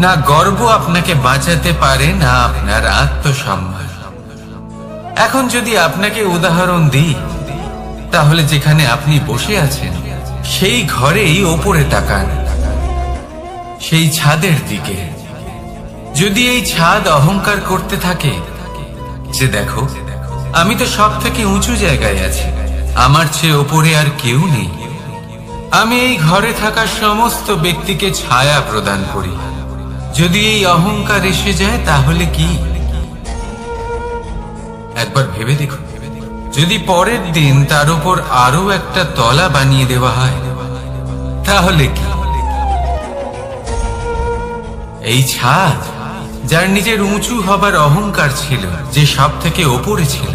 না গর্ব আপনাকে বাঁচাতে পারে, না আপনার আত্মসম্মান। এখন যদি আপনাকে উদাহরণ দিই, তাহলে যেখানে আপনি বসে আছেন সেই ঘরেই ওপরে তাকান, সেই ছাদের দিকে। যদি এই ছাদ অহংকার করতে থাকে যে দেখো, আমি তো সব থেকে উঁচু জায়গায় আছি, আমার চেয়ে ওপরে আর কেউ নেই, আমি এই ঘরে থাকা সমস্ত ব্যক্তিকে ছায়া প্রদান করি, যদি এই অহংকার এসে যায় তাহলে কি? একবার ভেবে দেখুন, যদি পরের দিন তার উপর আরো একটা তলা বানিয়ে দেওয়া হয় তাহলে কি? এই ছাদ, যার নিজের উঁচু হবার অহংকার ছিল, যে সব থেকে ওপরে ছিল,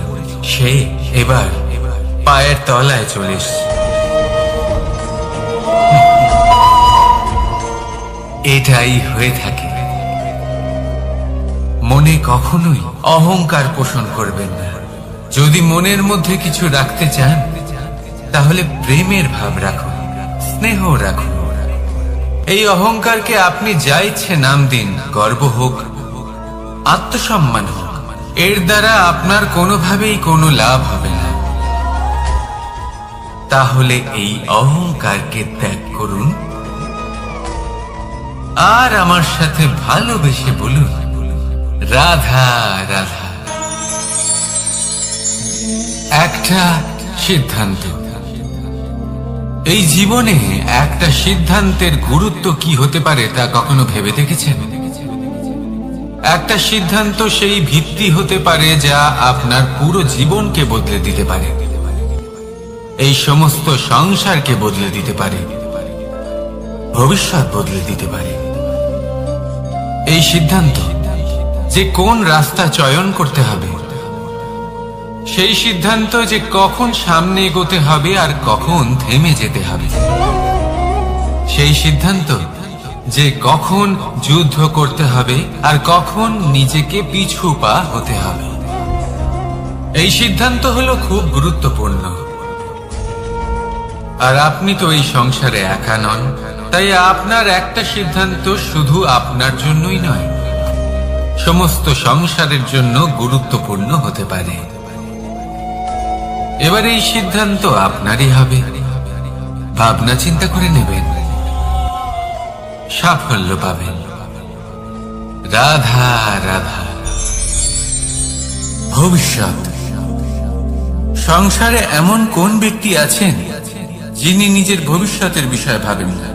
সে এবার পায়ের তলায় চলে এসেছে। এটাই হয়ে থাকে। মনে কখনোই অহংকার পোষণ করবেন না। যদি মনের মধ্যে কিছু রাখতে চান তাহলে প্রেমের ভাব রাখুন, স্নেহ রাখুন। এই অহংকারকে আপনি যা ইচ্ছে নাম দিন, গর্ব হোক, আত্মসম্মান হোক, এর দ্বারা আপনার কোনোভাবেই কোনো লাভ হবে না। তাহলে এই অহংকারকে ত্যাগ করুন আর আমার সাথে ভালোবেসে বলুন, রাধা রাধা। একটা সিদ্ধান্ত। এই জীবনে একটা সিদ্ধান্তের গুরুত্ব কি হতে পারে তা কখনো ভেবে দেখেছেন? একটা সিদ্ধান্ত সেই ভিত্তি হতে পারে যা আপনার পুরো জীবনকে বদলে দিতে পারে, এই সমস্ত সংসারকে বদলে দিতে পারে, ভবিষ্যৎ বদলে দিতে পারে। এই সিদ্ধান্ত যে কোন রাস্তা চয়ন করতে হবে, সেই সিদ্ধান্ত যে কখন সামনে এগোতে হবে আর কখন থেমে যেতে হবে, সেই সিদ্ধান্ত যে কখন যুদ্ধ করতে হবে আর কখন নিজেকে পিছু পা হতে হবে। এই সিদ্ধান্ত হলো খুব গুরুত্বপূর্ণ। আর আপনি তো এই সংসারে একা নন, তাই আপনার একটা সিদ্ধান্ত শুধু আপনার জন্যই নয়, সমস্ত সংসারের জন্য গুরুত্বপূর্ণ হতে পারে। এবার এই সিদ্ধান্ত আপনারই হবে। ভাবনা চিন্তা করে নেবেন, সাফল্য পাবেন। রাধা রাধা। ভবিষ্যৎ। সংসারে এমন কোন ব্যক্তি আছেন যিনি নিজের ভবিষ্যতের বিষয়ে ভাবেন না?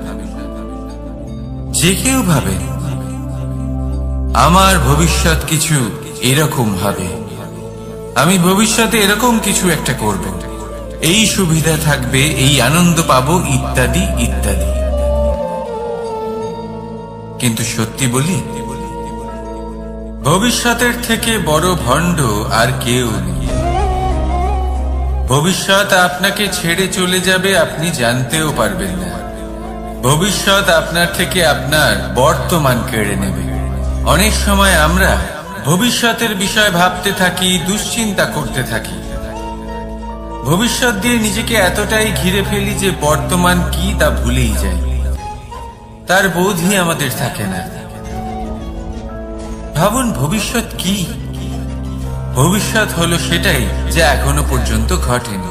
যে কেউ ভাবে আমার ভবিষ্যৎ কিছু এরকম হবে, আমি ভবিষ্যতে এরকম কিছু একটা করব, এই সুবিধা থাকবে, এই আনন্দ পাবো, ইত্যাদি ইত্যাদি। কিন্তু সত্যি বলি, ভবিষ্যতের থেকে বড় ভণ্ড আর কেউ নেই। ভবিষ্যৎ আপনাকে ছেড়ে চলে যাবে, আপনি জানতেও পারবেন না। ভবিষ্যৎ আপনার থেকে আপনার বর্তমান কেড়ে নেবে। অনেক সময় আমরা ভবিষ্যতের বিষয় ভাবতে থাকি, দুশ্চিন্তা করতে থাকি, ভবিষ্যৎ দিয়ে নিজেকে এতটাই ঘিরে ফেলি যে বর্তমান কি তা ভুলেই যাই, তার বোধই আমাদের থাকে না। ভাবুন, ভবিষ্যৎ কি? ভবিষ্যৎ হলো সেটাই যা এখনো পর্যন্ত ঘটেনি।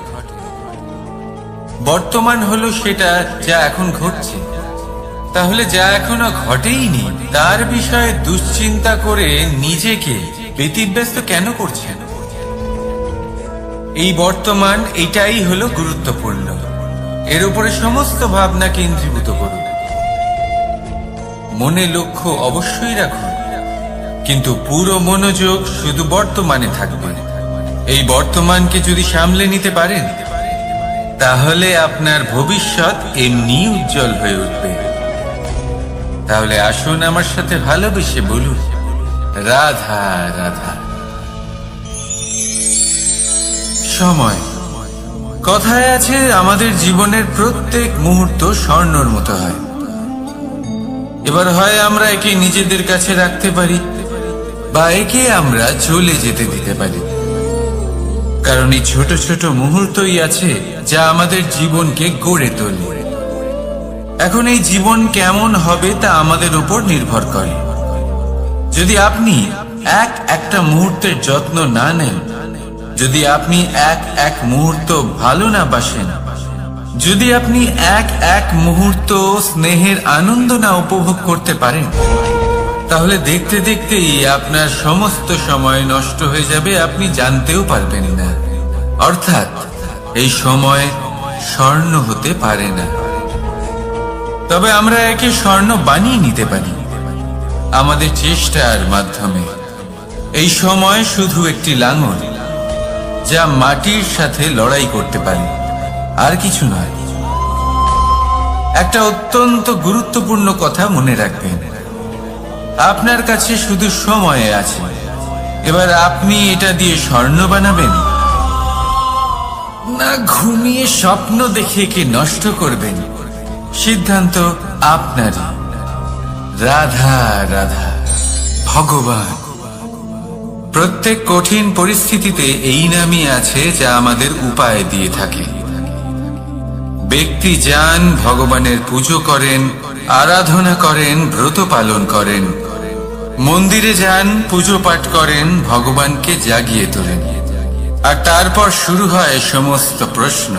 বর্তমান হলো সেটা যা এখন ঘটছে। তাহলে যা এখনো ঘটেইনি তার বিষয়ে দুশ্চিন্তা করে নিজেকে ব্যতিব্যস্ত কেন করছেন? এই বর্তমান, এটাই হলো গুরুত্বপূর্ণ। এর উপরে সমস্ত ভাবনা কেন্দ্রীভূত করুন। মনে লক্ষ্য অবশ্যই রাখুন, কিন্তু পুরো মনোযোগ শুধু বর্তমানে থাকবে। এই বর্তমানকে যদি সামলে নিতে পারেন তাহলে আপনার ভবিষ্যৎ এমনি উজ্জ্বল হয়ে উঠবে। তাহলে আসুন আমার সাথে ভালোবেসে বলুন, রাধা রাধা। সময়। কথায় আছে, আমাদের জীবনের প্রত্যেক মুহূর্ত স্বর্ণর মতো হয়। এবার হয় আমরা একে নিজেদের কাছে রাখতে পারি বা একে আমরা চলে যেতে দিতে পারি। কারণ এই ছোট ছোট মুহূর্তই আছে যা আমাদের জীবনকে গড়ে তোলে। এখন এই জীবন কেমন হবে তা আমাদের উপর নির্ভর করে। যদি আপনি একটা মুহূর্তের যত্ন না নেন, যদি আপনি এক মুহূর্ত ভালো না বাসেন, যদি আপনি এক মুহূর্ত স্নেহের আনন্দ না উপভোগ করতে পারেন, তাহলে দেখতে দেখতেই আপনার সমস্ত সময় নষ্ট হয়ে যাবে, আপনি জানতেও পারবেন না। অর্থাৎ এই সময় স্বর্ণ হতে পারে না। তবে আমরা একে স্বর্ণ বানিয়ে নিতে পারি আমাদের চেষ্টার মাধ্যমে। এই সময় শুধু একটি লাঙল যা মাটির সাথে লড়াই করতে পারে, আর কিছু নয়। একটা অত্যন্ত গুরুত্বপূর্ণ কথা মনে রাখবেন, আপনার কাছে শুধু সময় আছে। এবার আপনি এটা দিয়ে স্বর্ণ বানাবেন, না ঘুমিয়ে স্বপ্ন দেখে একে নষ্ট করবেন, সিদ্ধান্ত আপনারই। রাধা রাধা। ভগবান প্রত্যেক কঠিন পরিস্থিতিতে এই নামই আছে যা আমাদের উপায় দিয়ে থাকে। ব্যক্তি যান, ভগবানের পুজো করেন, আরাধনা করেন, ব্রত পালন করেন, মন্দিরে যান, পুজো পাঠ করেন, ভগবানকে জাগিয়ে তোলেন, আর তারপর শুরু হয় সমস্ত প্রশ্ন।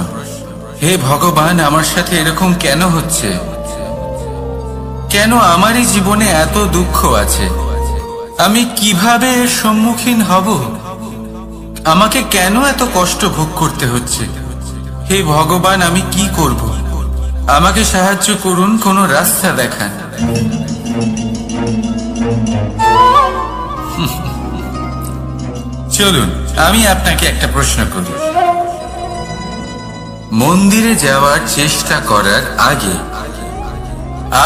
হে ভগবান, আমার সাথে এরকম কেন হচ্ছে? কেন আমারই জীবনে এত দুঃখ আছে? আমি কিভাবে এর সম্মুখীন হব? আমাকে কেন এত কষ্ট ভোগ করতে হচ্ছে? হে ভগবান, আমি কি করব? আমাকে সাহায্য করুন, কোনো রাস্তা দেখান। চলুন আমি আপনাকে একটা প্রশ্ন করি। মন্দিরে যাওয়ার চেষ্টা করার আগে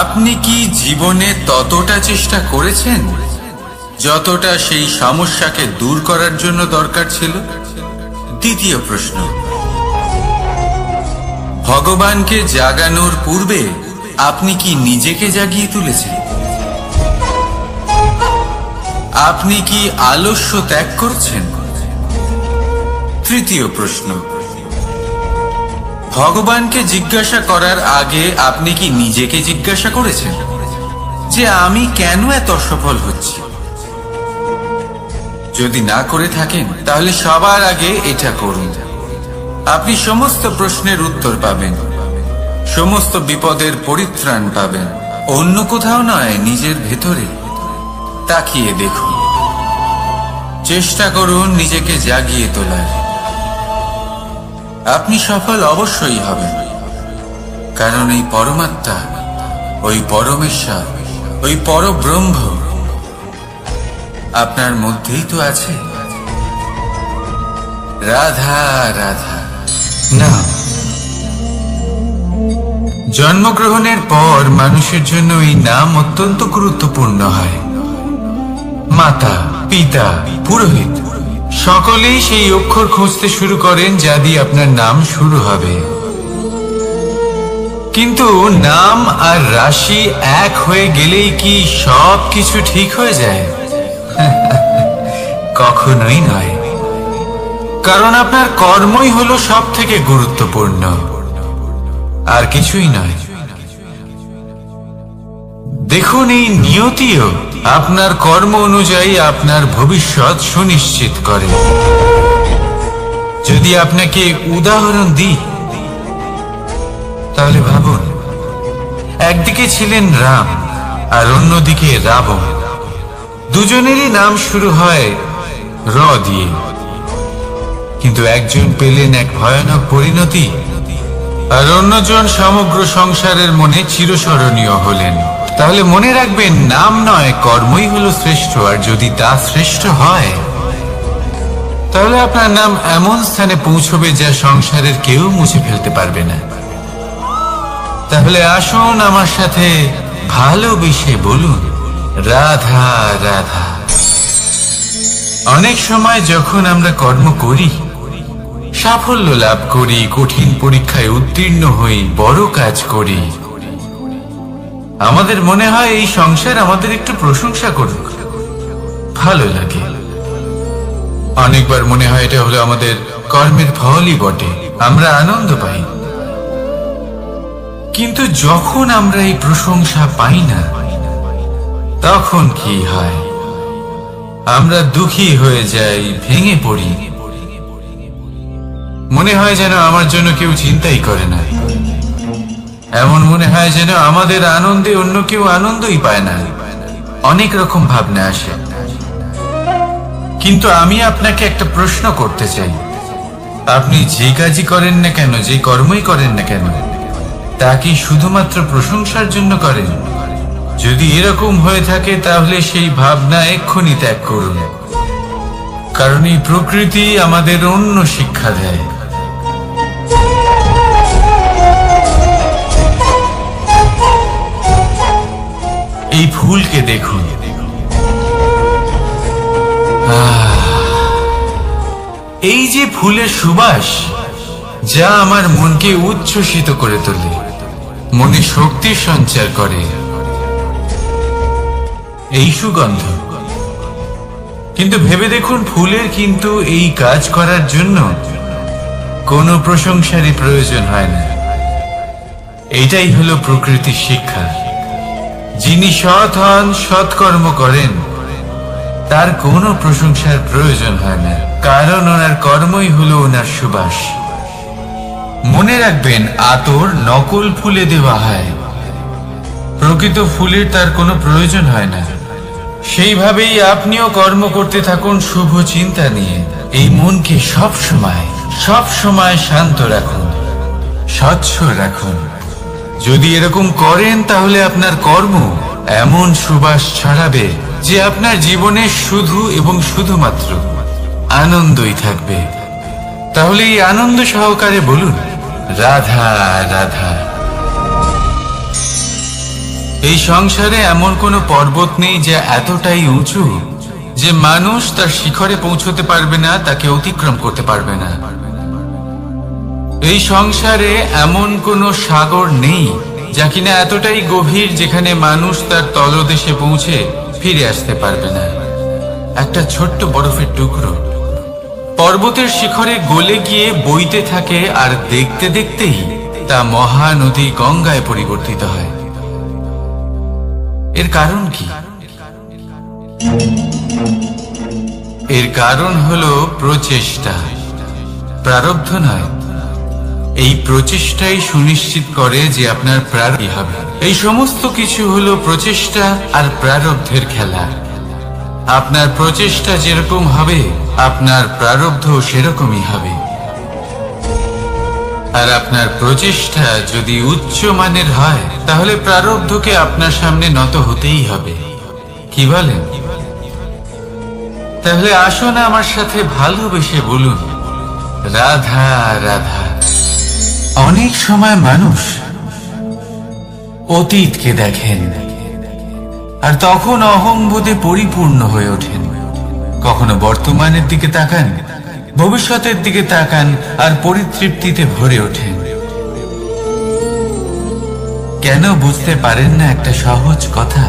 আপনি কি জীবনে ততটা চেষ্টা করেছেন যতটা সেই সমস্যাকে দূর করার জন্য দরকার ছিল? দ্বিতীয় প্রশ্ন, ভগবানকে জাগানোর পূর্বে আপনি কি নিজেকে জাগিয়ে তুলেছেন? আপনি কি আলস্য ত্যাগ করছেন? তৃতীয় প্রশ্ন, ভগবানকে জিজ্ঞাসা করার আগে আপনি কি নিজেকে জিজ্ঞাসা করেছেন যে আমি কেন এত সফল হচ্ছি? যদি না করে থাকেন তাহলে সবার আগে এটা করুন। আপনি সমস্ত প্রশ্নের উত্তর পাবেন, সমস্ত বিপদের পরিত্রাণ পাবেন। অন্য কোথাও নয়, নিজের ভেতরে তাকিয়ে দেখুন। চেষ্টা করুন নিজেকে জাগিয়ে তোলার। আপনি সফল অবশ্যই হবেন, কারণ এই পরমাত্মা, ওই পরমেশ্বর, ওই পরব্রহ্ম আপনার মধ্যেই তো আছে। রাধা রাধা। না, জন্মগ্রহণের পর মানুষের জন্য এই নাম অত্যন্ত গুরুত্বপূর্ণ হয়। মাতা, পিতা, পুরোহিত সকলেই সেই অক্ষর খুঁজতে শুরু করেন যা দিয়ে আপনার নাম শুরু হবে। কিন্তু নাম আর রাশি এক হয়ে গেলেই কি সব কিছু ঠিক হয়ে যায়? কখনোই নয়, কারণ আপনার কর্মই হলো সব থেকে গুরুত্বপূর্ণ, আর কিছুই নয়। দেখুন, এই নিয়তিও আপনার কর্ম অনুযায়ী আপনার ভবিষ্যৎ সুনিশ্চিত করে। যদি আপনাকে উদাহরণ দিই তাহলে ভাবুন, একদিকে ছিলেন রাম আর অন্যদিকে রাবণ। দুজনেরই নাম শুরু হয় র দিয়ে, কিন্তু একজন পেলেন এক ভয়ানক পরিণতি, আর অন্যজন সমগ্র সংসারের মনে চিরস্মরণীয় হলেন। তাহলে মনে রাখবেন, নাম নয়, কর্মই হলো শ্রেষ্ঠ। আর যদি তা শ্রেষ্ঠ হয়, তাহলে আপনার নাম এমন স্থানে পৌঁছবে যা সংসারের কেউ মুছে ফেলতে পারবে না। তাহলে আসুন আমার সাথে ভালোবেসে বলুন, রাধা রাধা। অনেক সময় যখন আমরা কর্ম করি, সাফল্য লাভ করি, কঠিন পরীক্ষায় উত্তীর্ণ হই, বড় কাজ করি, আমাদের মনে হয় এই সংসার আমাদের একটু প্রশংসা করুক, ভালো লাগে। অনেকবার মনে হয় এটা হলো আমাদের কর্মের ফলই বটে, আমরা আনন্দ পাই। কিন্তু যখন আমরা এই প্রশংসা পাই না, তখন কি হয়? আমরা দুঃখী হয়ে যাই, ভেঙে পড়ি। মনে হয় যেন আমার জন্য কেউ চিন্তাই করে না। এমন মনে হয় যেন আমাদের আনন্দে অন্য কেউ আনন্দই পায় না। অনেক রকম ভাবনা আসে। কিন্তু আমি আপনাকে একটা প্রশ্ন করতে চাই, আপনি যে কাজই করেন না কেন, যে কর্মই করেন না কেন, তা কি শুধুমাত্র প্রশংসার জন্য করেন? যদি এরকম হয়ে থাকে তাহলে সেই ভাবনা এক্ষুনি ত্যাগ করুন, কারণ এই প্রকৃতি আমাদের অন্য শিক্ষা দেয়। এই ফুলকে দেখুন, এই যে ফুলের সুবাস, যা আমার মনকে উচ্ছ্বসিত করে তোলে, মনে শক্তি সঞ্চার করে, এই সুগন্ধ। কিন্তু ভেবে দেখুন, ফুলের কিন্তু এই কাজ করার জন্য কোনো প্রশংসারই প্রয়োজন হয় না। এটাই হলো প্রকৃতির শিক্ষা। যিনি সৎ হন, সৎকর্ম করেন, তার কোনো প্রশংসার প্রয়োজন হয় না, কারণ ওনার কর্মই হলো ওনার সুবাস। মনে রাখবেন, আতর নকল ফুলে দেওয়া হয়, প্রকৃত ফুলের তার কোনো প্রয়োজন হয় না। সেইভাবেই আপনিও কর্ম করতে থাকুন শুভ চিন্তা নিয়ে। এই মনকে সব সময় শান্ত রাখুন, স্বচ্ছ রাখুন। যদি এরকম করেন তাহলে আপনার কর্ম এমন সুবাস ছড়াবে যে আপনার জীবনে শুধু এবং শুধুমাত্র আনন্দই থাকবে। তাহলে এই আনন্দ সহকারে বলুন, রাধা রাধা। এই সংসারে এমন কোনো পর্বত নেই যা এতটাই উঁচু যে মানুষ তার শিখরে পৌঁছতে পারবে না, তাকে অতিক্রম করতে পারবে না। এই সংসারে এমন কোনো সাগর নেই যা কিনা এতটাই গভীর যেখানে মানুষ তার তলদেশে পৌঁছে ফিরে আসতে পারবে না। একটা ছোট্ট বরফের টুকরো পর্বতের শিখরে গলে গিয়ে বইতে থাকে, আর দেখতে দেখতেই তা মহানদী গঙ্গায় পরিবর্তিত হয়। এর কারণ কি? এর কারণ হলো প্রচেষ্টা, প্রারব্ধ নয়। এই প্রচেষ্টাই সুনিশ্চিত করে যে আপনার প্রারব্ধ হবে। এই সমস্ত কিছু হলো প্রচেষ্টা আর প্রারব্ধের খেলা। আপনার প্রচেষ্টা যেরকম হবে, আপনার প্রারব্ধ সেরকমই হবে। আর আপনার প্রচেষ্টা যদি উচ্চ মানের হয়, তাহলে প্রারব্ধকে আপনার সামনে নত হতেই হবে। কি বলেন? তাহলে আসুন আমার সাথে ভালোবেসে বলুন, রাধা রাধা। অনেক সময় মানুষ অতীতকে দেখেন আর তখন অহংবোধে পরিপূর্ণ হয়ে ওঠেন। কখনো বর্তমানের দিকে তাকান, ভবিষ্যতের দিকে তাকান আর পরিতৃপ্তিতে ভরে ওঠেন। কেন বুঝতে পারেন না একটা সহজ কথা?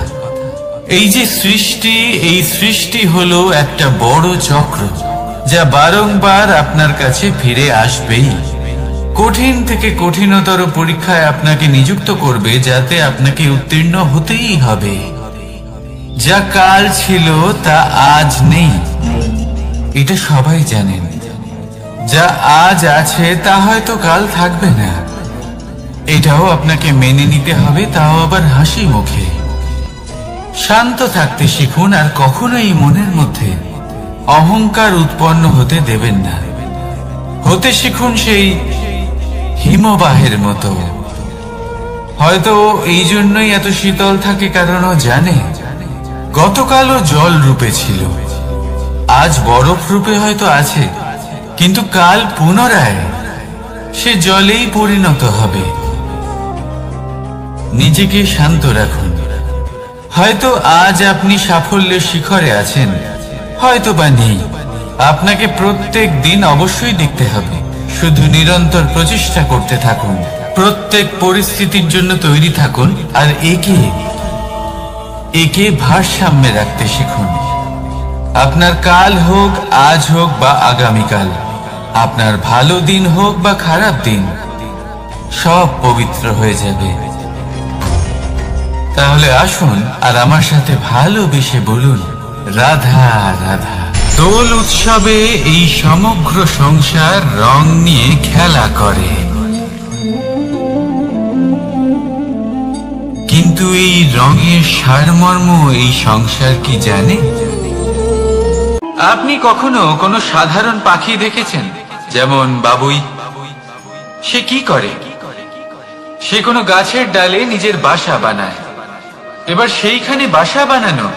এই যে সৃষ্টি, এই সৃষ্টি হলো একটা বড় চক্র যা বারংবার আপনার কাছে ফিরে আসবেই। কঠিন থেকে কঠিনতর পরীক্ষায় আপনাকে নিযুক্ত করবে, যাতে আপনাকে উত্তীর্ণ হতেই হবে। যা কাল ছিল তা আজ নেই, এটা সবাই জানেন। যা আজ আছে তা হয়তো কাল থাকবে না, এটাও আপনাকে মেনে নিতে হবে, তাও আবার হাসি মুখে। শান্ত থাকতে শিখুন আর কখনোই মনের মধ্যে অহংকার উৎপন্ন হতে দেবেন না। হতে শিখুন সেই হিমবাহের মতো। হয়তো এই জন্যই এত শীতল থাকে, কারণ ও জানে গতকালও জল রূপে ছিল, আজ বরফ রূপে হয়তো আছে, কিন্তু কাল পুনরায় সে জলেই পরিণত হবে। নিজেকে শান্ত রাখুন। হয়তো আজ আপনি সাফল্যের শিখরে আছেন, হয়তো বা নেই। আপনাকে প্রত্যেক দিন অবশ্যই দেখতে হবে। শুধু নিরন্তর প্রচেষ্টা করতে থাকুন, প্রত্যেক পরিস্থিতির জন্য তৈরি থাকুন, আর একে ভারসাম্যে রাখতে শিখুন। আপনার কাল হোক, আজ হোক বা আগামীকাল, আপনার ভালো দিন হোক বা খারাপ দিন, সব পবিত্র হয়ে যাবে। তাহলে আসুন আর আমার সাথে ভালোবেসে বলুন, রাধা রাধা। দোল উৎসবে এই সমগ্র সংসার রং নিয়ে খেলা করে, কিন্তু এই রঙের সারমর্ম এই সংসার কি জানে? আপনি কখনো কোনো সাধারণ পাখি দেখেছেন, যেমন বাবুই? সে কি করে? সে কোনো গাছের ডালে নিজের বাসা বানায়। এবার সেইখানে বাসা বানানো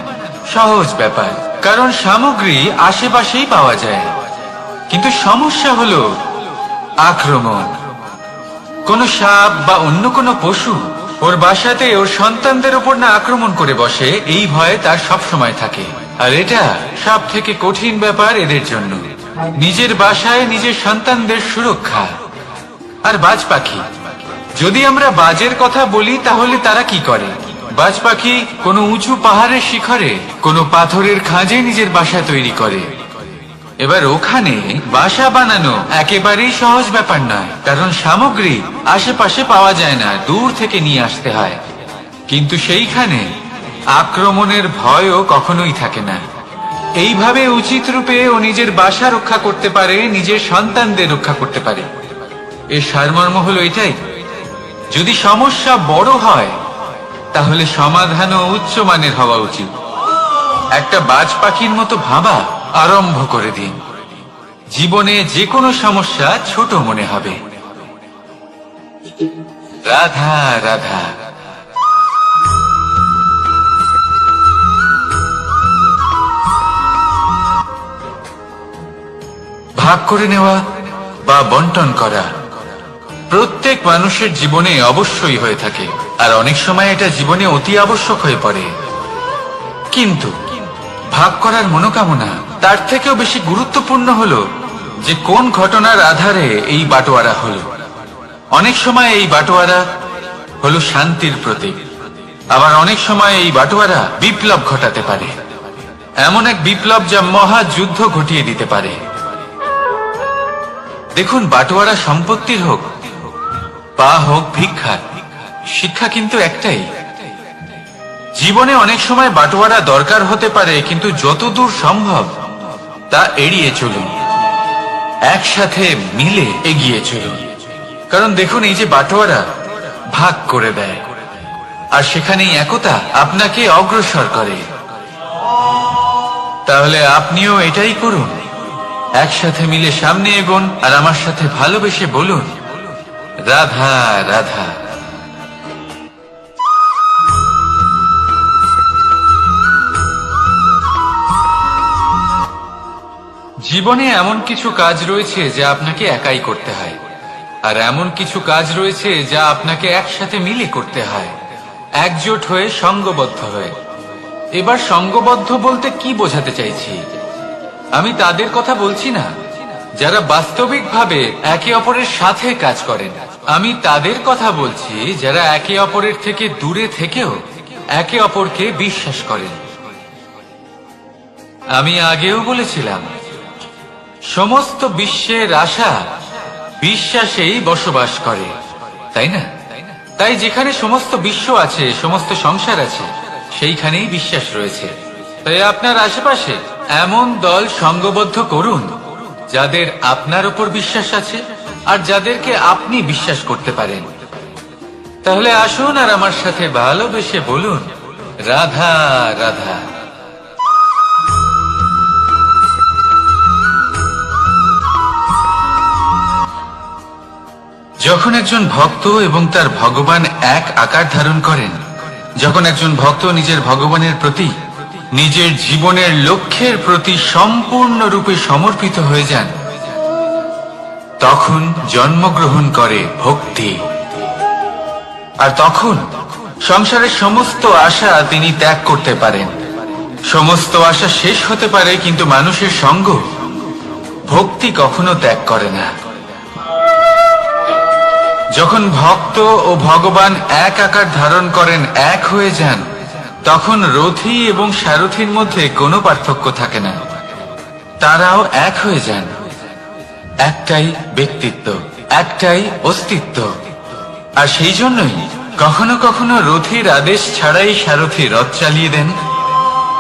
সহজ ব্যাপার, কারণ সামগ্রী আশেপাশেই পাওয়া যায়। কিন্তু সমস্যা হলো আক্রমণ। কোনো সাপ বা অন্য কোনো পশু ওর বাসাতে ওর সন্তানদের উপর না আক্রমণ করে বসে, এই ভয়ে তার সব সময় থাকে। আর এটা সব থেকে কঠিন ব্যাপার এদের জন্য, নিজের বাসায় নিজের সন্তানদের সুরক্ষা। আর বাজ পাখি, যদি আমরা বাজের কথা বলি তাহলে তারা কি করে? বাজ পাখি কোনো উঁচু পাহাড়ের শিখরে, কোনো পাথরের খাঁজে নিজের বাসা তৈরি করে। এবার ওখানে বাসা বানানো একেবারেই সহজ ব্যাপার নয়, কারণ সামগ্রী আশেপাশে পাওয়া যায় না, দূর থেকে নিয়ে আসতে হয়। কিন্তু সেইখানে আক্রমণের ভয়ও কখনোই থাকে না। এইভাবে উচিত রূপে ও নিজের বাসা রক্ষা করতে পারে, নিজের সন্তানদের রক্ষা করতে পারে। এর সারমর্ম হলো এটাই, যদি সমস্যা বড় হয় তাহলে সমাধানও উচ্চমানের হওয়া উচিত। একটা বাজ পাখির মতো ভাবা আরম্ভ করে দিন, জীবনে যে কোনো সমস্যা ছোট মনে হবে। রাধা রাধা। ভাগ করে নেওয়া বা বন্টন করা প্রত্যেক মানুষের জীবনে অবশ্যই হয়ে থাকে, আর অনেক সময় এটা জীবনে অতি আবশ্যক হয়ে পড়ে। কিন্তু ভাগ করার মনোকামনা তার থেকেও বেশি গুরুত্বপূর্ণ হলো যে কোন ঘটনার আধারে এই বাটোয়ারা হলো। অনেক সময় এই বাটোয়ারা হলো শান্তির প্রতীক, আবার অনেক সময় এই বাটোয়ারা বিপ্লব ঘটাতে পারে, এমন এক বিপ্লব যা মহাযুদ্ধ ঘটিয়ে দিতে পারে। দেখুন, বাটোয়ারা সম্পত্তির হোক বা হোক ভিক্ষা, শিক্ষা কিন্তু একটাই। জীবনে অনেক সময় বাটোয়ারা দরকার হতে পারে, কিন্তু যতদূর সম্ভব তা এড়িয়ে চলুন, একসাথে মিলে এগিয়ে চলুন। কারণ দেখুন, এই যে বাটোয়ারা ভাগ করে দেয়, আর সেখানেই একতা আপনাকে অগ্রসর করে। তাহলে আপনিও এটাই করুন, একসাথে মিলে সামনে এগোন, আর আমার সাথে ভালোবেসে বলুন, রাধা রাধা। জীবনে এমন কিছু কাজ রয়েছে যা আপনাকে একাই করতে হয়, আর এমন কিছু কাজ রয়েছে যা আপনাকে একসাথে মিলে করতে হয়, একজোট হয়ে, সঙ্গবদ্ধ হয়ে। এবার সঙ্গবদ্ধ বলতে কি বোঝাতে চাইছি? আমি তাদের কথা বলছি না যারা বাস্তবিকভাবে একে অপরের সাথে কাজ করেন। আমি তাদের কথা বলছি যারা একে অপরের থেকে দূরে থেকেও একে অপরকে বিশ্বাস করেন। আমি আগেও বলেছিলাম, সমস্ত বিশ্বের আশা বিশ্বাসেই বসবাস করে, তাই না? তাই যেখানে সমস্ত বিশ্ব আছে, সমস্ত সংসার আছে, সেইখানেই বিশ্বাস রয়েছে। তাই আপনার আশেপাশে এমন দল সঙ্গবদ্ধ করুন যাদের আপনার উপর বিশ্বাস আছে আর যাদেরকে আপনি বিশ্বাস করতে পারেন। তাহলে আসুন আর আমার সাথে ভালোবেসে বলুন, রাধা রাধা। যখন একজন ভক্ত এবং তার ভগবান এক আকার ধারণ করেন, যখন একজন ভক্ত নিজের ভগবানের প্রতি, নিজের জীবনের লক্ষ্যের প্রতি সম্পূর্ণরূপে সমর্পিত হয়ে যান, তখন জন্মগ্রহণ করে ভক্তি। আর তখন সংসারের সমস্ত আশা তিনি ত্যাগ করতে পারেন। সমস্ত আশা শেষ হতে পারে, কিন্তু মানুষের সঙ্গ ভক্তি কখনো ত্যাগ করে না। যখন ভক্ত ও ভগবান এক আকার ধারণ করেন, এক হয়ে যান, তখন রথী এবং সারথীর মধ্যে কোনো পার্থক্য থাকে না, তারাও এক হয়ে যান। একটাই ব্যক্তিত্ব, একটাই অস্তিত্ব। আর সেই জন্যই কখনো কখনো রথীর আদেশ ছাড়াই সারথি রথ চালিয়ে দেন,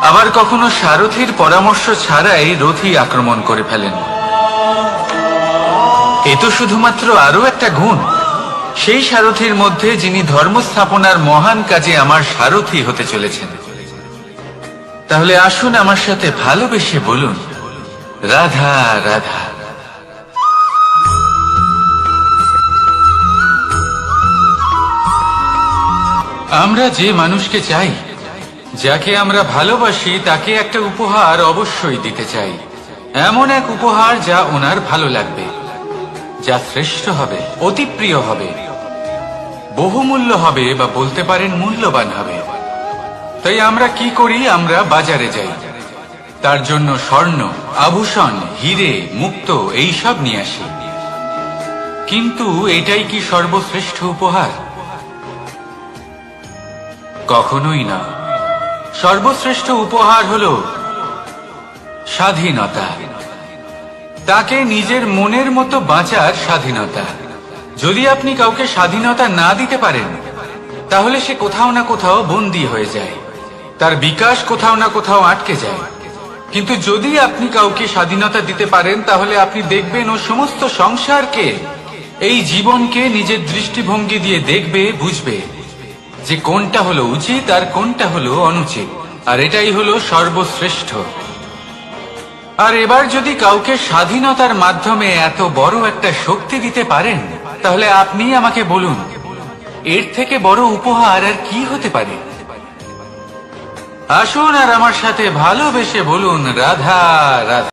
আবার কখনো সারথির পরামর্শ ছাড়াই রথী আক্রমণ করে ফেলেন। এ তো শুধুমাত্র আরো একটা গুণ সেই সারথির মধ্যে, যিনি ধর্ম স্থাপনার মহান কাজে আমার সারথি হতে চলেছেন। তাহলে আসুন আমার সাথে ভালোবেসে বলুন, রাধা রাধা। আমরা যে মানুষকে চাই, যাকে আমরা ভালোবাসি, তাকে একটা উপহার অবশ্যই দিতে চাই। এমন এক উপহার যা ওনার ভালো লাগবে, যা শ্রেষ্ঠ হবে, অতি প্রিয় হবে, বহুমূল্য হবে, বা বলতে পারেন মূল্যবান হবে। তাই আমরা কি করি? আমরা বাজারে যাই, তার জন্য স্বর্ণ, আভূষণ, হিরে, মুক্ত এইসব নিয়ে আসি। কিন্তু এটাই কি সর্বশ্রেষ্ঠ উপহার? কখনোই না। সর্বশ্রেষ্ঠ উপহার হলো স্বাধীনতা, তাকে নিজের মনের মতো বাঁচার স্বাধীনতা। যদি আপনি কাউকে স্বাধীনতা না দিতে পারেন, তাহলে সে কোথাও না কোথাও বন্দী হয়ে যায়, তার বিকাশ কোথাও না কোথাও আটকে যায়। কিন্তু যদি আপনি কাউকে স্বাধীনতা দিতে পারেন, তাহলে আপনি দেখবেন ও সমস্ত সংসারকে, এই জীবনকে নিজের দৃষ্টিভঙ্গি দিয়ে দেখবে, বুঝবে যে কোনটা হলো উচিত আর কোনটা হলো অনুচিত। আর এটাই হলো সর্বশ্রেষ্ঠ। আর এবার যদি কাউকে স্বাধীনতার মাধ্যমে এত বড় একটা শক্তি দিতে পারেন, তাহলে আপনি আমাকে বলুন, এর থেকে বড় উপহার আর কি হতে পারে? আসুন আর আমার সাথে ভালোবেসে বলুন, রাধা রাধা।